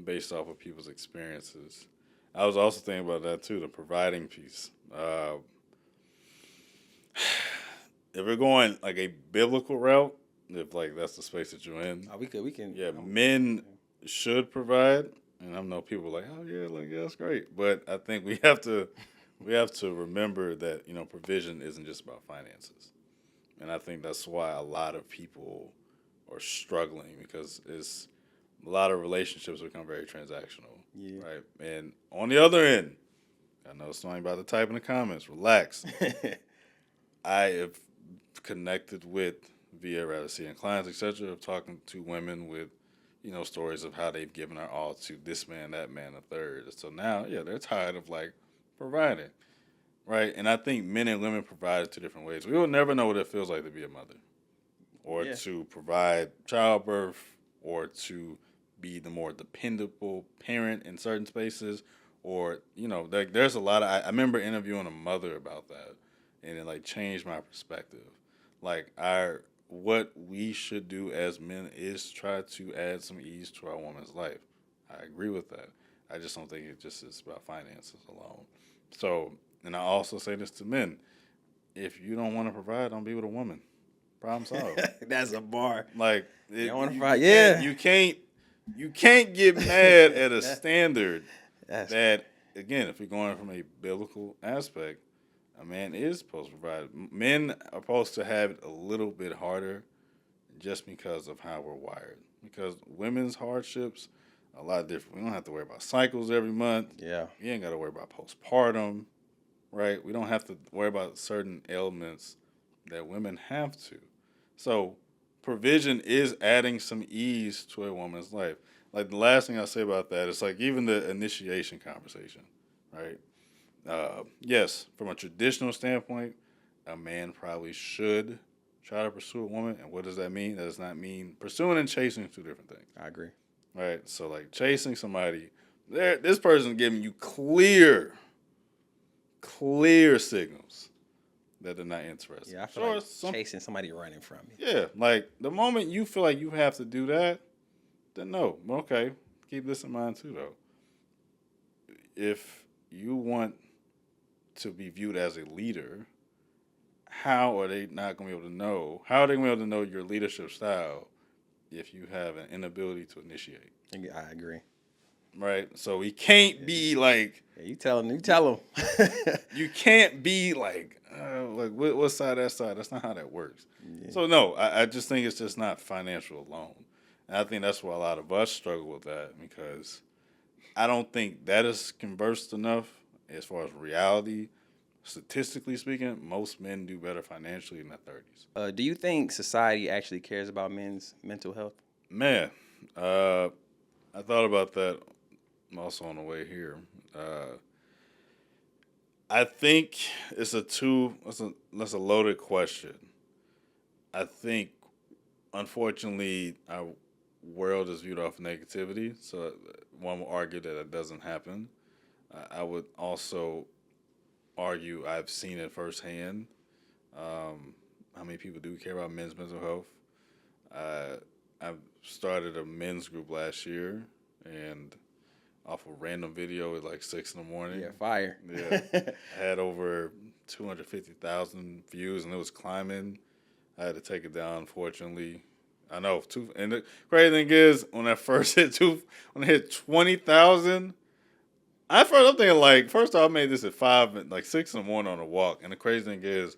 based off of people's experiences. I was also thinking about that too, the providing piece. If we're going like a biblical route, if like that's the space that you're in, we can. Yeah, men should provide, and I know people are like, oh yeah, like yeah, that's great. But I think we have to remember that provision isn't just about finances, and I think that's why a lot of people are struggling because it's a lot of relationships become very transactional. Yeah. Right. And on the other end, I know something about to type in the comments. Relax. I have connected with via rather seeing clients, etc., of talking to women with, stories of how they've given their all to this man, that man, a third. So now, they're tired of like providing, right? And I think men and women provide 2 different ways. We will never know what it feels like to be a mother, or to provide childbirth, or to be the more dependable parent in certain spaces, or there's a lot of. I remember interviewing a mother about that, and it like changed my perspective. Like what we should do as men is try to add some ease to our woman's life. I agree with that. I just don't think it just is about finances alone. So, and I also say this to men: if you don't want to provide, don't be with a woman. Problem solved. That's a bar. Like, you don't want to provide. Yeah, you can't get mad at a standard that, again, if we're going from a biblical aspect, a man is supposed to provide. Men are supposed to have it a little bit harder just because of how we're wired. Because women's hardships are a lot different. We don't have to worry about cycles every month. Yeah. We ain't got to worry about postpartum, right? We don't have to worry about certain ailments that women have to. So provision is adding some ease to a woman's life. Like the last thing I'll say about that is like even the initiation conversation, right? Yes, from a traditional standpoint, a man probably should try to pursue a woman. And what does that mean? That does not mean pursuing and chasing are 2 different things. I agree. Right? So, like, chasing somebody, this person's giving you clear signals that they're not interested. Yeah, I feel like chasing somebody running from you. Yeah, like, the moment you feel like you have to do that, then no. Okay, keep this in mind, too, though. If you want to be viewed as a leader, how are they not going to be able to know? How are they going to be able to know your leadership style if you have an inability to initiate? I agree. Right? So we can't be like... Yeah, you tell them. You can't be like what side, that side? That's not how that works. Yeah. So, no, I just think it's just not financial alone. And I think that's why a lot of us struggle with that, because I don't think that is conversed enough as far as reality. Statistically speaking, most men do better financially in their 30s. Do you think society actually cares about men's mental health? Man, I thought about that also on the way here. I think that's a loaded question. I think, unfortunately, our world is viewed off negativity, so one would argue that it doesn't happen. I would also argue I've seen it firsthand. How many people do care about men's mental health? I've started a men's group last year, and off a random video at like 6 in the morning. Yeah, fire. Yeah, I had over 250,000 views, and it was climbing. I had to take it down, unfortunately. I know. And the crazy thing is, when I first hit 20,000. I'm thinking like, first off, I made this at 6 in the morning on a walk. And the crazy thing is,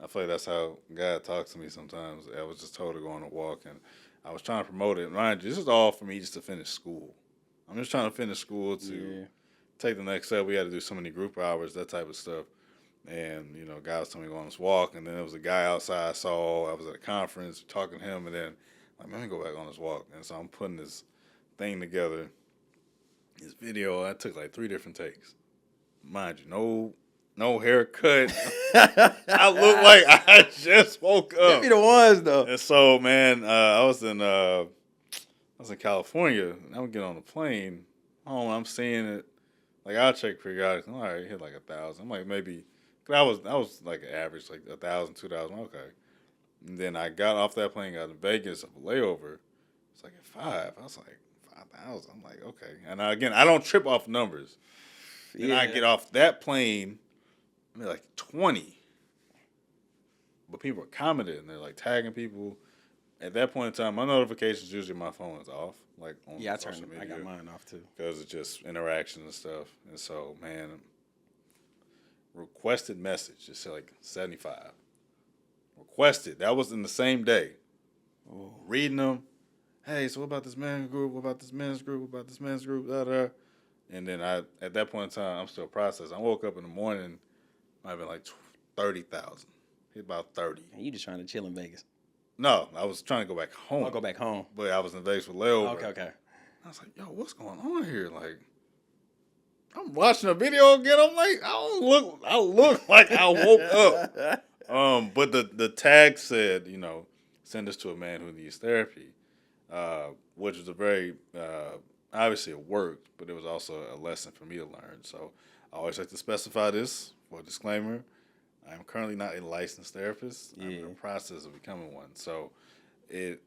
I feel like that's how God talks to me sometimes. I was just told to go on a walk, and I was trying to promote it. Mind you, this is all for me just to finish school. I'm just trying to finish school to take the next step. We had to do so many group hours, that type of stuff. And, God was telling me to go on this walk. And then there was a guy outside I saw. I was at a conference talking to him. And then, let me go back on this walk. And so I'm putting this thing together. This video, I took like 3 different takes. Mind you, no haircut. I look like I just woke up. They be the ones though. And so, man, I was in California, and I would get on the plane home. I'm seeing it. Like, I'll check periodically. All right, hit like 1,000. I'm like, maybe, cause I was like average, like 1,000, 2,000. Okay. And then I got off that plane, got to Vegas, a layover. It's like at 5. I was like, 5,000. I'm like, okay. And again, I don't trip off numbers. Then I get off that plane, and they're like 20. But people are commenting, and they're like tagging people. At that point in time, my notifications, usually my phone is off. Like on social media. I got mine off too. Because it's just interaction and stuff. And so, man, requested message, just like 75. Requested. That was in the same day. Oh. Reading them. hey, so what about this man group? What about this men's group? What about this men's group? Da, da. And then at that point in time, I'm still processing. I woke up in the morning, might have been like 30,000. Hit about 30. And you just trying to chill in Vegas. No, I was trying to go back home. I'll go back home. But I was in Vegas with layover. Okay. I was like, yo, what's going on here? Like, I'm watching a video again. I'm like, I look like I woke up. But the tag said, send this to a man who needs therapy, which was a very, obviously it worked, but it was also a lesson for me to learn. So I always like to specify this for a disclaimer. I'm currently not a licensed therapist. I'm in the process of becoming one. So it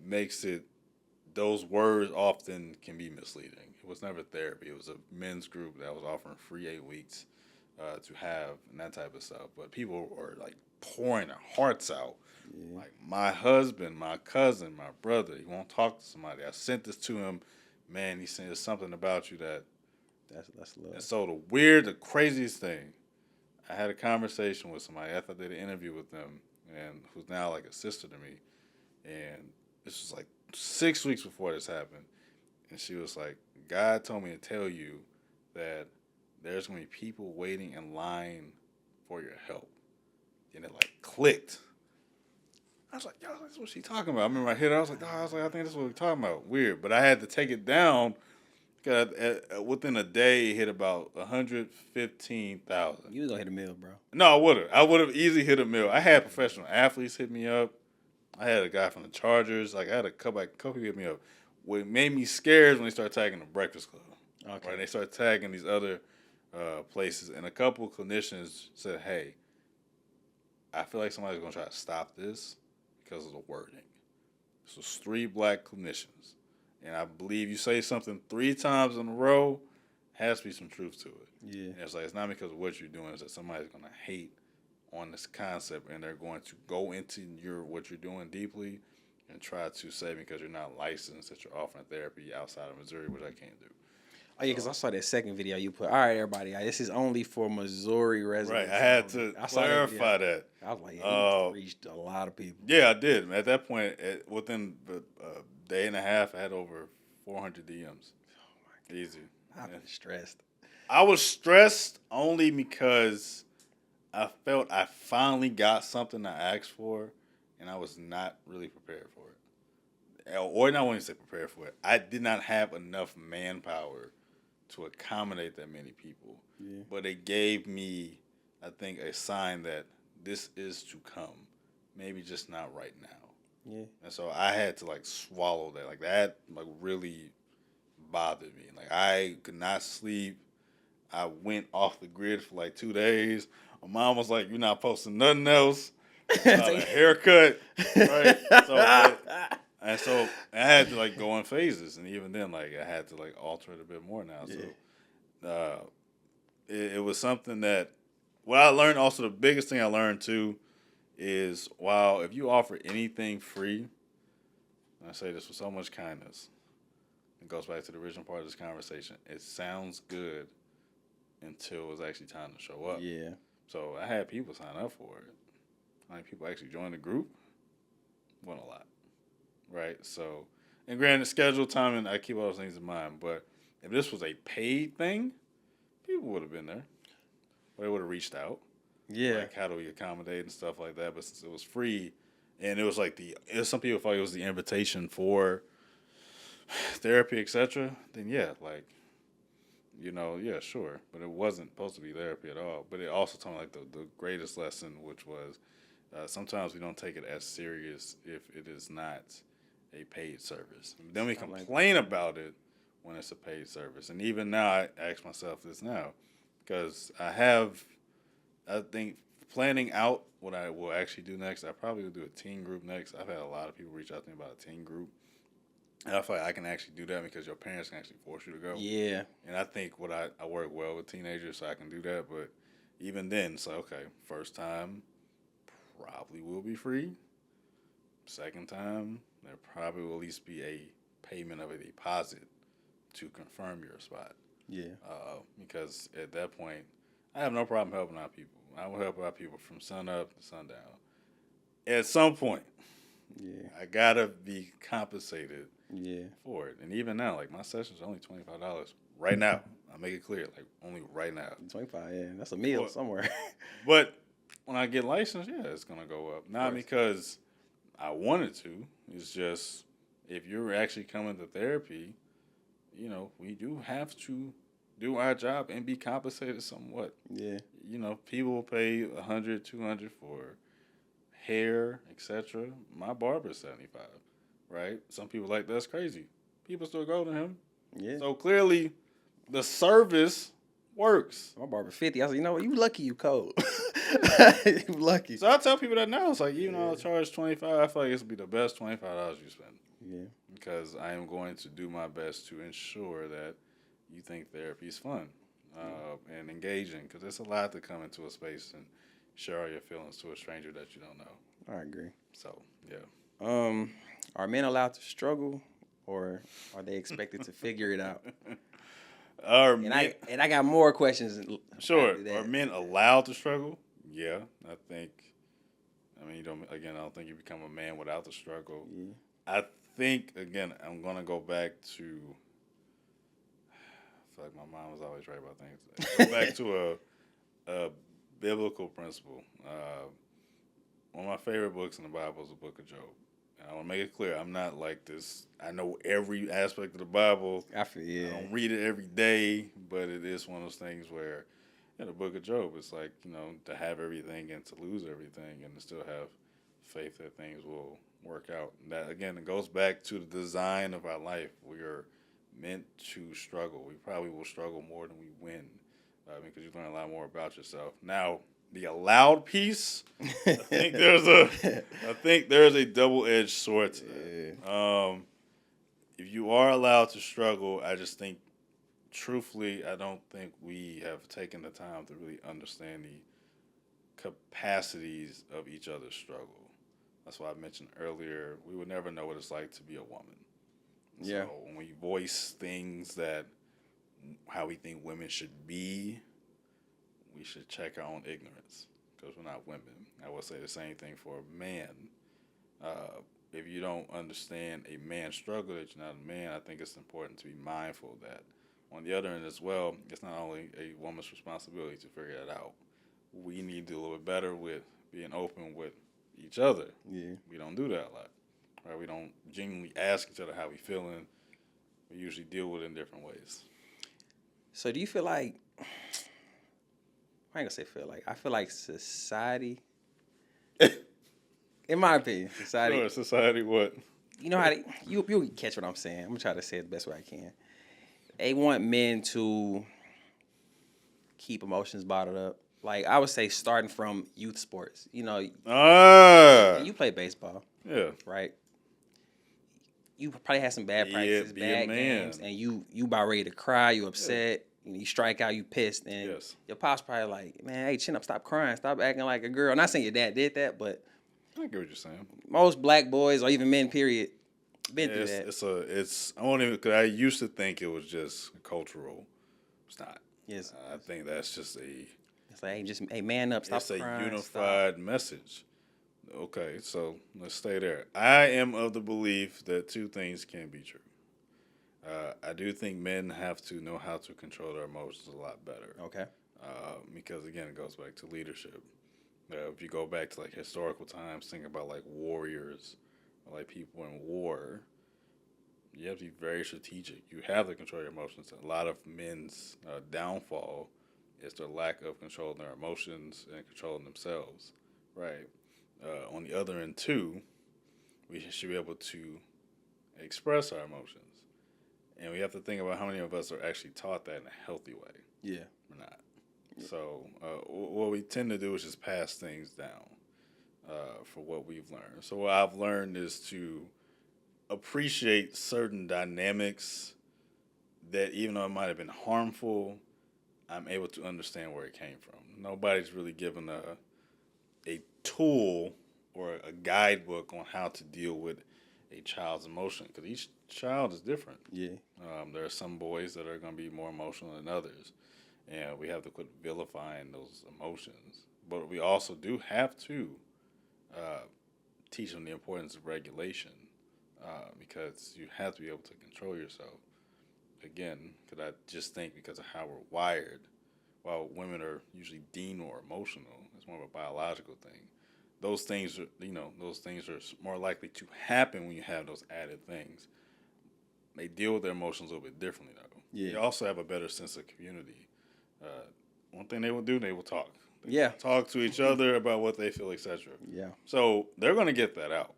makes it, those words often can be misleading. It was never therapy. It was a men's group that was offering free 8 weeks to have and that type of stuff. But people were like pouring their hearts out. Yeah. Like my husband, my cousin, my brother, he won't talk to somebody. I sent this to him. Man, he said something about you that's love. And so the craziest thing, I had a conversation with somebody after I did an interview with them, and who's now like a sister to me. And this was like 6 weeks before this happened. And she was like, God told me to tell you that there's going to be people waiting in line for your help. And it like clicked. I was like, yo, that's what she talking about. I remember I hit her. I was like, I think that's what we're talking about. Weird. But I had to take it down. Within a day, it hit about 115,000. You was gonna hit a mill, bro. No, I would have easily hit a mill. I had professional athletes hit me up. I had a guy from the Chargers. Like I had a couple people hit me up. What made me scared is when they started tagging the Breakfast Club. Okay. Right? They started tagging these other places, and a couple of clinicians said, "Hey, I feel like somebody's gonna try to stop this because of the wording." This was 3 black clinicians. And I believe you say something 3 times in a row, has to be some truth to it. Yeah. And it's like, it's not because of what you're doing, it's that somebody's going to hate on this concept and they're going to go into what you're doing deeply and try to say because you're not licensed that you're offering therapy outside of Missouri, which I can't do. Oh, yeah, because I saw that second video you put. All right, everybody, this is only for Missouri residents. Right, I had to clarify that. I was like, you reached a lot of people. Yeah, I did. At that point, within a day and a half, I had over 400 DMs. Oh, my God. Easy. I was stressed. I was stressed only because I felt I finally got something I asked for, and I was not really prepared for it. Or not wanting to say prepared for it. I did not have enough manpower to accommodate that many people. Yeah. But it gave me, I think, a sign that this is to come. Maybe just not right now. Yeah. And so I had to swallow that. That really bothered me. I could not sleep. I went off the grid for 2 days. My mom was like, "You're not posting nothing else. Not a haircut." Right? So I had to go in phases, and even then I had to alter it a bit more now. Yeah. So it was something that what I learned. Also, the biggest thing I learned too is if you offer anything free, and I say this with so much kindness, it goes back to the original part of this conversation. It sounds good until it's actually time to show up. Yeah. So I had people sign up for it. How many people actually joined the group? Wasn't a lot. Right? So, and granted, schedule, timing, I keep all those things in mind. But if this was a paid thing, people would have been there. Or they would have reached out. Yeah. How do we accommodate and stuff like that? But since it was free, and it was some people thought it was the invitation for therapy, etc., then yeah, yeah, sure. But it wasn't supposed to be therapy at all. But it also taught me the greatest lesson, which was sometimes we don't take it as serious if it is not a paid service. Then we complain about it when it's a paid service. And even now, I ask myself this now, because I think planning out what I will actually do next, I probably will do a teen group next. I've had a lot of people reach out to me about a teen group. And I feel like I can actually do that because your parents can actually force you to go. Yeah. And I think I work well with teenagers, so I can do that. But even then, it's okay, first time probably will be free. Second time, there probably will at least be a payment of a deposit to confirm your spot. Yeah. Because at that point, I have no problem helping out people. I will help out people from sun up to sundown. At some point, Yeah. I gotta be compensated Yeah. for it. And even now, like my session's only $25 right now. I make it clear, like only right now. 25, yeah. That's a meal somewhere. But when I get licensed, yeah, it's gonna go up. Not because I wanted to. It's just if you're actually coming to therapy, you know, we do have to do our job and be compensated somewhat. Yeah. You know, people will pay $100, $200 for hair, etc. My barber's $75, right? Some people like that's crazy. People still go to him. Yeah. So clearly, the service works. My barber 50. I was like, you know what? You lucky you cold. You lucky. So I tell people that now. It's like, you know, I charge $25. I feel like this will be the best $25 you spend. Yeah. Because I am going to do my best to ensure that you think therapy is fun and engaging. Because it's a lot to come into a space and share all your feelings to a stranger that you don't know. I agree. So, yeah. Are men allowed to struggle, or are they expected to figure it out? I got more questions. Sure. Are men allowed to struggle? Yeah, I think. I mean, I don't think you become a man without the struggle. Yeah. I think, again, I'm going to go back to, I feel like my mom was always right about things. Go back to a biblical principle. One of my favorite books in the Bible is the book of Job. And I want to make it clear, I'm not like this. I know every aspect of the Bible. I don't read it every day, but it is one of those things where, in the book of Job, it's like, you know, to have everything and to lose everything and to still have faith that things will work out. And that, again, it goes back to the design of our life. We are meant to struggle. We probably will struggle more than we win because you learn a lot more about yourself. Now, the allowed piece, I think there's a double-edged sword to that. If you are allowed to struggle, I just think, truthfully, I don't think we have taken the time to really understand the capacities of each other's struggle. That's why I mentioned earlier, we would never know what it's like to be a woman. Yeah. So when we voice things that how we think women should be, we should check our own ignorance because we're not women. I will say the same thing for a man. If you don't understand a man's struggle, that you're not a man, I think it's important to be mindful of that. On the other end as well, it's not only a woman's responsibility to figure that out. We need to do a little bit better with being open with each other. Yeah. We don't do that a lot. Right? We don't genuinely ask each other how we feeling. We usually deal with it in different ways. So do you feel like, I ain't gonna say feel like, I feel like society, in my opinion, society. Sure, society what? You know how you'll catch what I'm saying. I'm gonna try to say it the best way I can. They want men to keep emotions bottled up. Like, I would say starting from youth sports. You know, you play baseball. Yeah. Right? You probably had some bad practices, bad games, and you about ready to cry, you upset, you strike out, you pissed, and your pop's probably like, man, hey, chin up, stop crying, stop acting like a girl. Not saying your dad did that, but I get what you're saying. Most black boys, or even men, period, been through that. I won't even, because I used to think it was just cultural. It's not. Yes. I think that's just it's like, hey, man up, stop crying. It's a unified message. Okay, so let's stay there. I am of the belief that two things can be true. I do think men have to know how to control their emotions a lot better. Okay. Because, again, it goes back to leadership. If you go back to, like, historical times, think about, like, warriors, or, like, people in war, you have to be very strategic. You have to control your emotions. A lot of men's downfall is their lack of controlling their emotions and controlling themselves, right? On the other end, too, we should be able to express our emotions. And we have to think about how many of us are actually taught that in a healthy way. Yeah. We're not. Yeah. So what we tend to do is just pass things down for what we've learned. So what I've learned is to appreciate certain dynamics that even though it might have been harmful, I'm able to understand where it came from. Nobody's really given a tool or a guidebook on how to deal with a child's emotion, because each child is different. Yeah. There are some boys that are going to be more emotional than others, and we have to quit vilifying those emotions. But we also do have to teach them the importance of regulation because you have to be able to control yourself. Again, because I just think because of how we're wired, while women are usually deemed more emotional, it's more of a biological thing. Those things are, those things are more likely to happen when you have those added things. They deal with their emotions a little bit differently, though. Yeah. They also have a better sense of community. One thing they will do, they will talk. Yeah. Talk to each other about what they feel, etc. Yeah. So they're going to get that out.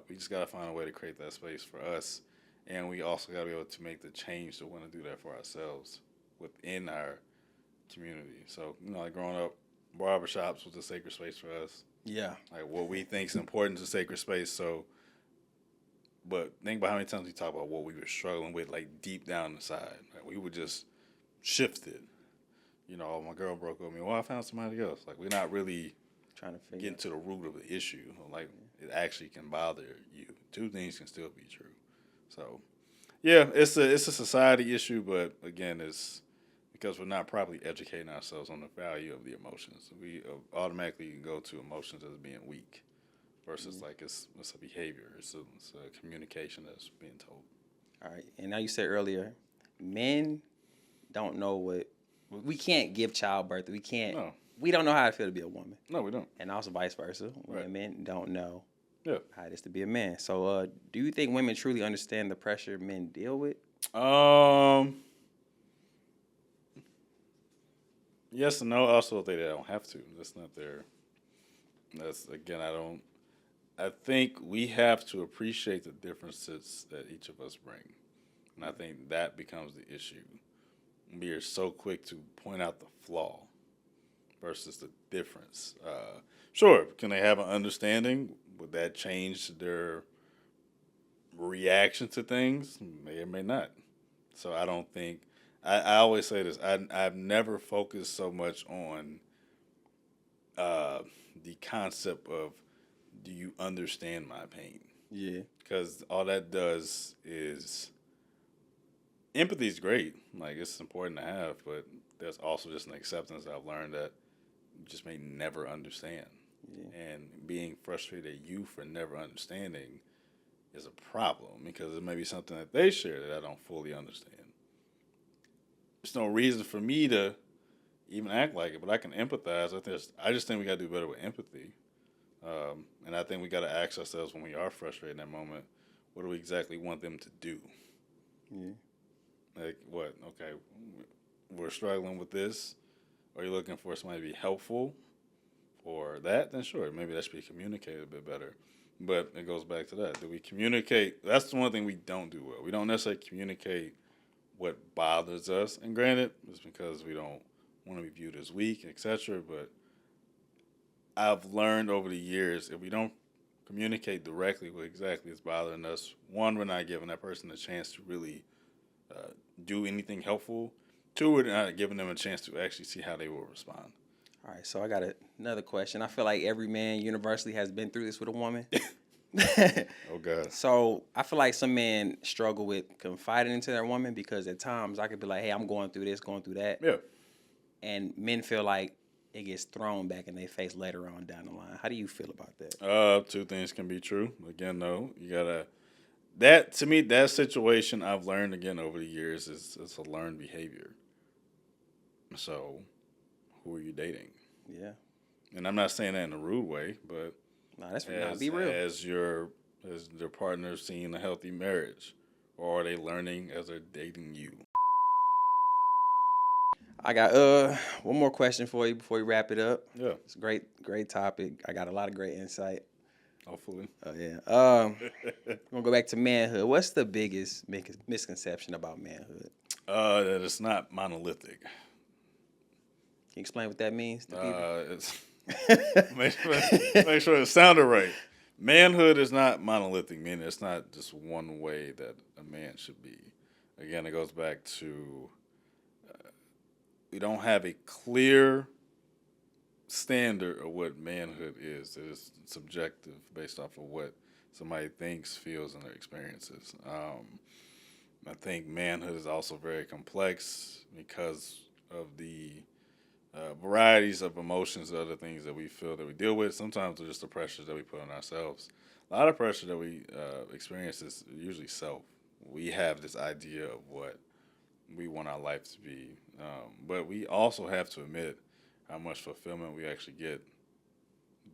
We just got to find a way to create that space for us. And we also got to be able to make the change to want to do that for ourselves within our community. So, like growing up, barbershops was a sacred space for us. Yeah. Like what we think is important is a sacred space. So, but think about how many times we talk about what we were struggling with, like deep down inside. Like we would just shift it. Oh, my girl broke up with me. Well, I found somebody else. Like we're not really trying to get to the root of the issue. Like it actually can bother you. Two things can still be true. So, yeah, it's a society issue, but again, it's because we're not properly educating ourselves on the value of the emotions. We automatically go to emotions as being weak, versus like it's a behavior, it's a communication that's being told. All right, and now you said earlier, men don't know we can't give childbirth. We can't. No. We don't know how it feels to be a woman. No, we don't. And also vice versa. Right. Women don't know. Yeah. How it is to be a man. So, do you think women truly understand the pressure men deal with? Yes and no. Also, they don't have to. That's not their. I think we have to appreciate the differences that each of us bring, and I think that becomes the issue. We are so quick to point out the flaw versus the difference. Sure, can they have an understanding? Would that change their reaction to things? May or may not. So I don't think, I always say this, I've never focused so much on the concept of, do you understand my pain? Yeah. Because all that does is, empathy is great. Like, it's important to have, but there's also just an acceptance I've learned that you just may never understand. Yeah. And being frustrated at you for never understanding is a problem because it may be something that they share that I don't fully understand. There's no reason for me to even act like it, but I can empathize. I just think we got to do better with empathy. And I think we got to ask ourselves when we are frustrated in that moment, what do we exactly want them to do? Yeah. Like, what? Okay, we're struggling with this. Are you looking for somebody to be helpful or that? Then sure, maybe that should be communicated a bit better. But it goes back to that. Do we communicate? That's the one thing we don't do well. We don't necessarily communicate what bothers us. And granted, it's because we don't want to be viewed as weak, etc. But I've learned over the years, if we don't communicate directly what exactly is bothering us, one, we're not giving that person a chance to really do anything helpful. Two, we're not giving them a chance to actually see how they will respond. All right, so I got another question. I feel like every man universally has been through this with a woman. Oh, God. So I feel like some men struggle with confiding into their woman because at times I could be like, hey, I'm going through this, going through that. Yeah. And men feel like it gets thrown back in their face later on down the line. How do you feel about that? Two things can be true. Again, though, you got to... To me, that situation I've learned, again, over the years is a learned behavior. So, who are you dating? Yeah. And I'm not saying that in a rude way, but be real. As their partner seeing a healthy marriage, or are they learning as they're dating you? I got one more question for you before we wrap it up. Yeah. It's a great topic. I got a lot of great insight. Hopefully. Yeah. I'm gonna go back to manhood. What's the biggest misconception about manhood? That it's not monolithic. Can you explain what that means to people? Make sure it sounded right. Manhood is not monolithic, meaning it's not just one way that a man should be. Again, it goes back to we don't have a clear standard of what manhood is. It is subjective based off of what somebody thinks, feels, and their experiences. I think manhood is also very complex because of the varieties of emotions, other things that we feel that we deal with. Sometimes they're just the pressures that we put on ourselves. A lot of pressure that we experience is usually self. We have this idea of what we want our life to be, but we also have to admit how much fulfillment we actually get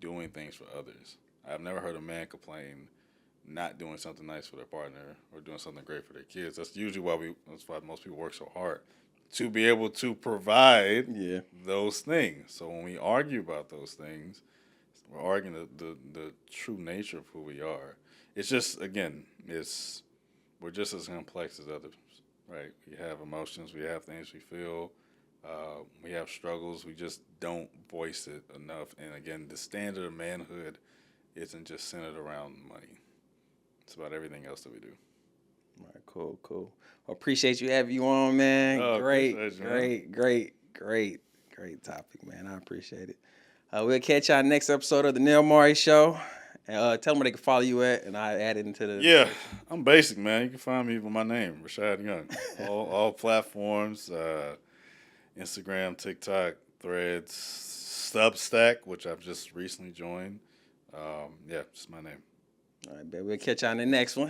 doing things for others. I've never heard a man complain not doing something nice for their partner or doing something great for their kids. That's usually that's why most people work so hard to be able to provide those things. So when we argue about those things, we're arguing the true nature of who we are. It's just, again, we're just as complex as others, right? We have emotions, we have things we feel, we have struggles, we just don't voice it enough. And again, the standard of manhood isn't just centered around money. It's about everything else that we do. All right, cool. Well, appreciate you having you on, man. Great topic, man. I appreciate it. We'll catch y'all next episode of the Nel Mauri Show. Tell them where they can follow you at, and I add it into the. Yeah, I'm basic, man. You can find me with my name, Rashad Young. all platforms, Instagram, TikTok, Threads, Substack, which I've just recently joined. Just my name. All right, baby. We'll catch y'all in the next one.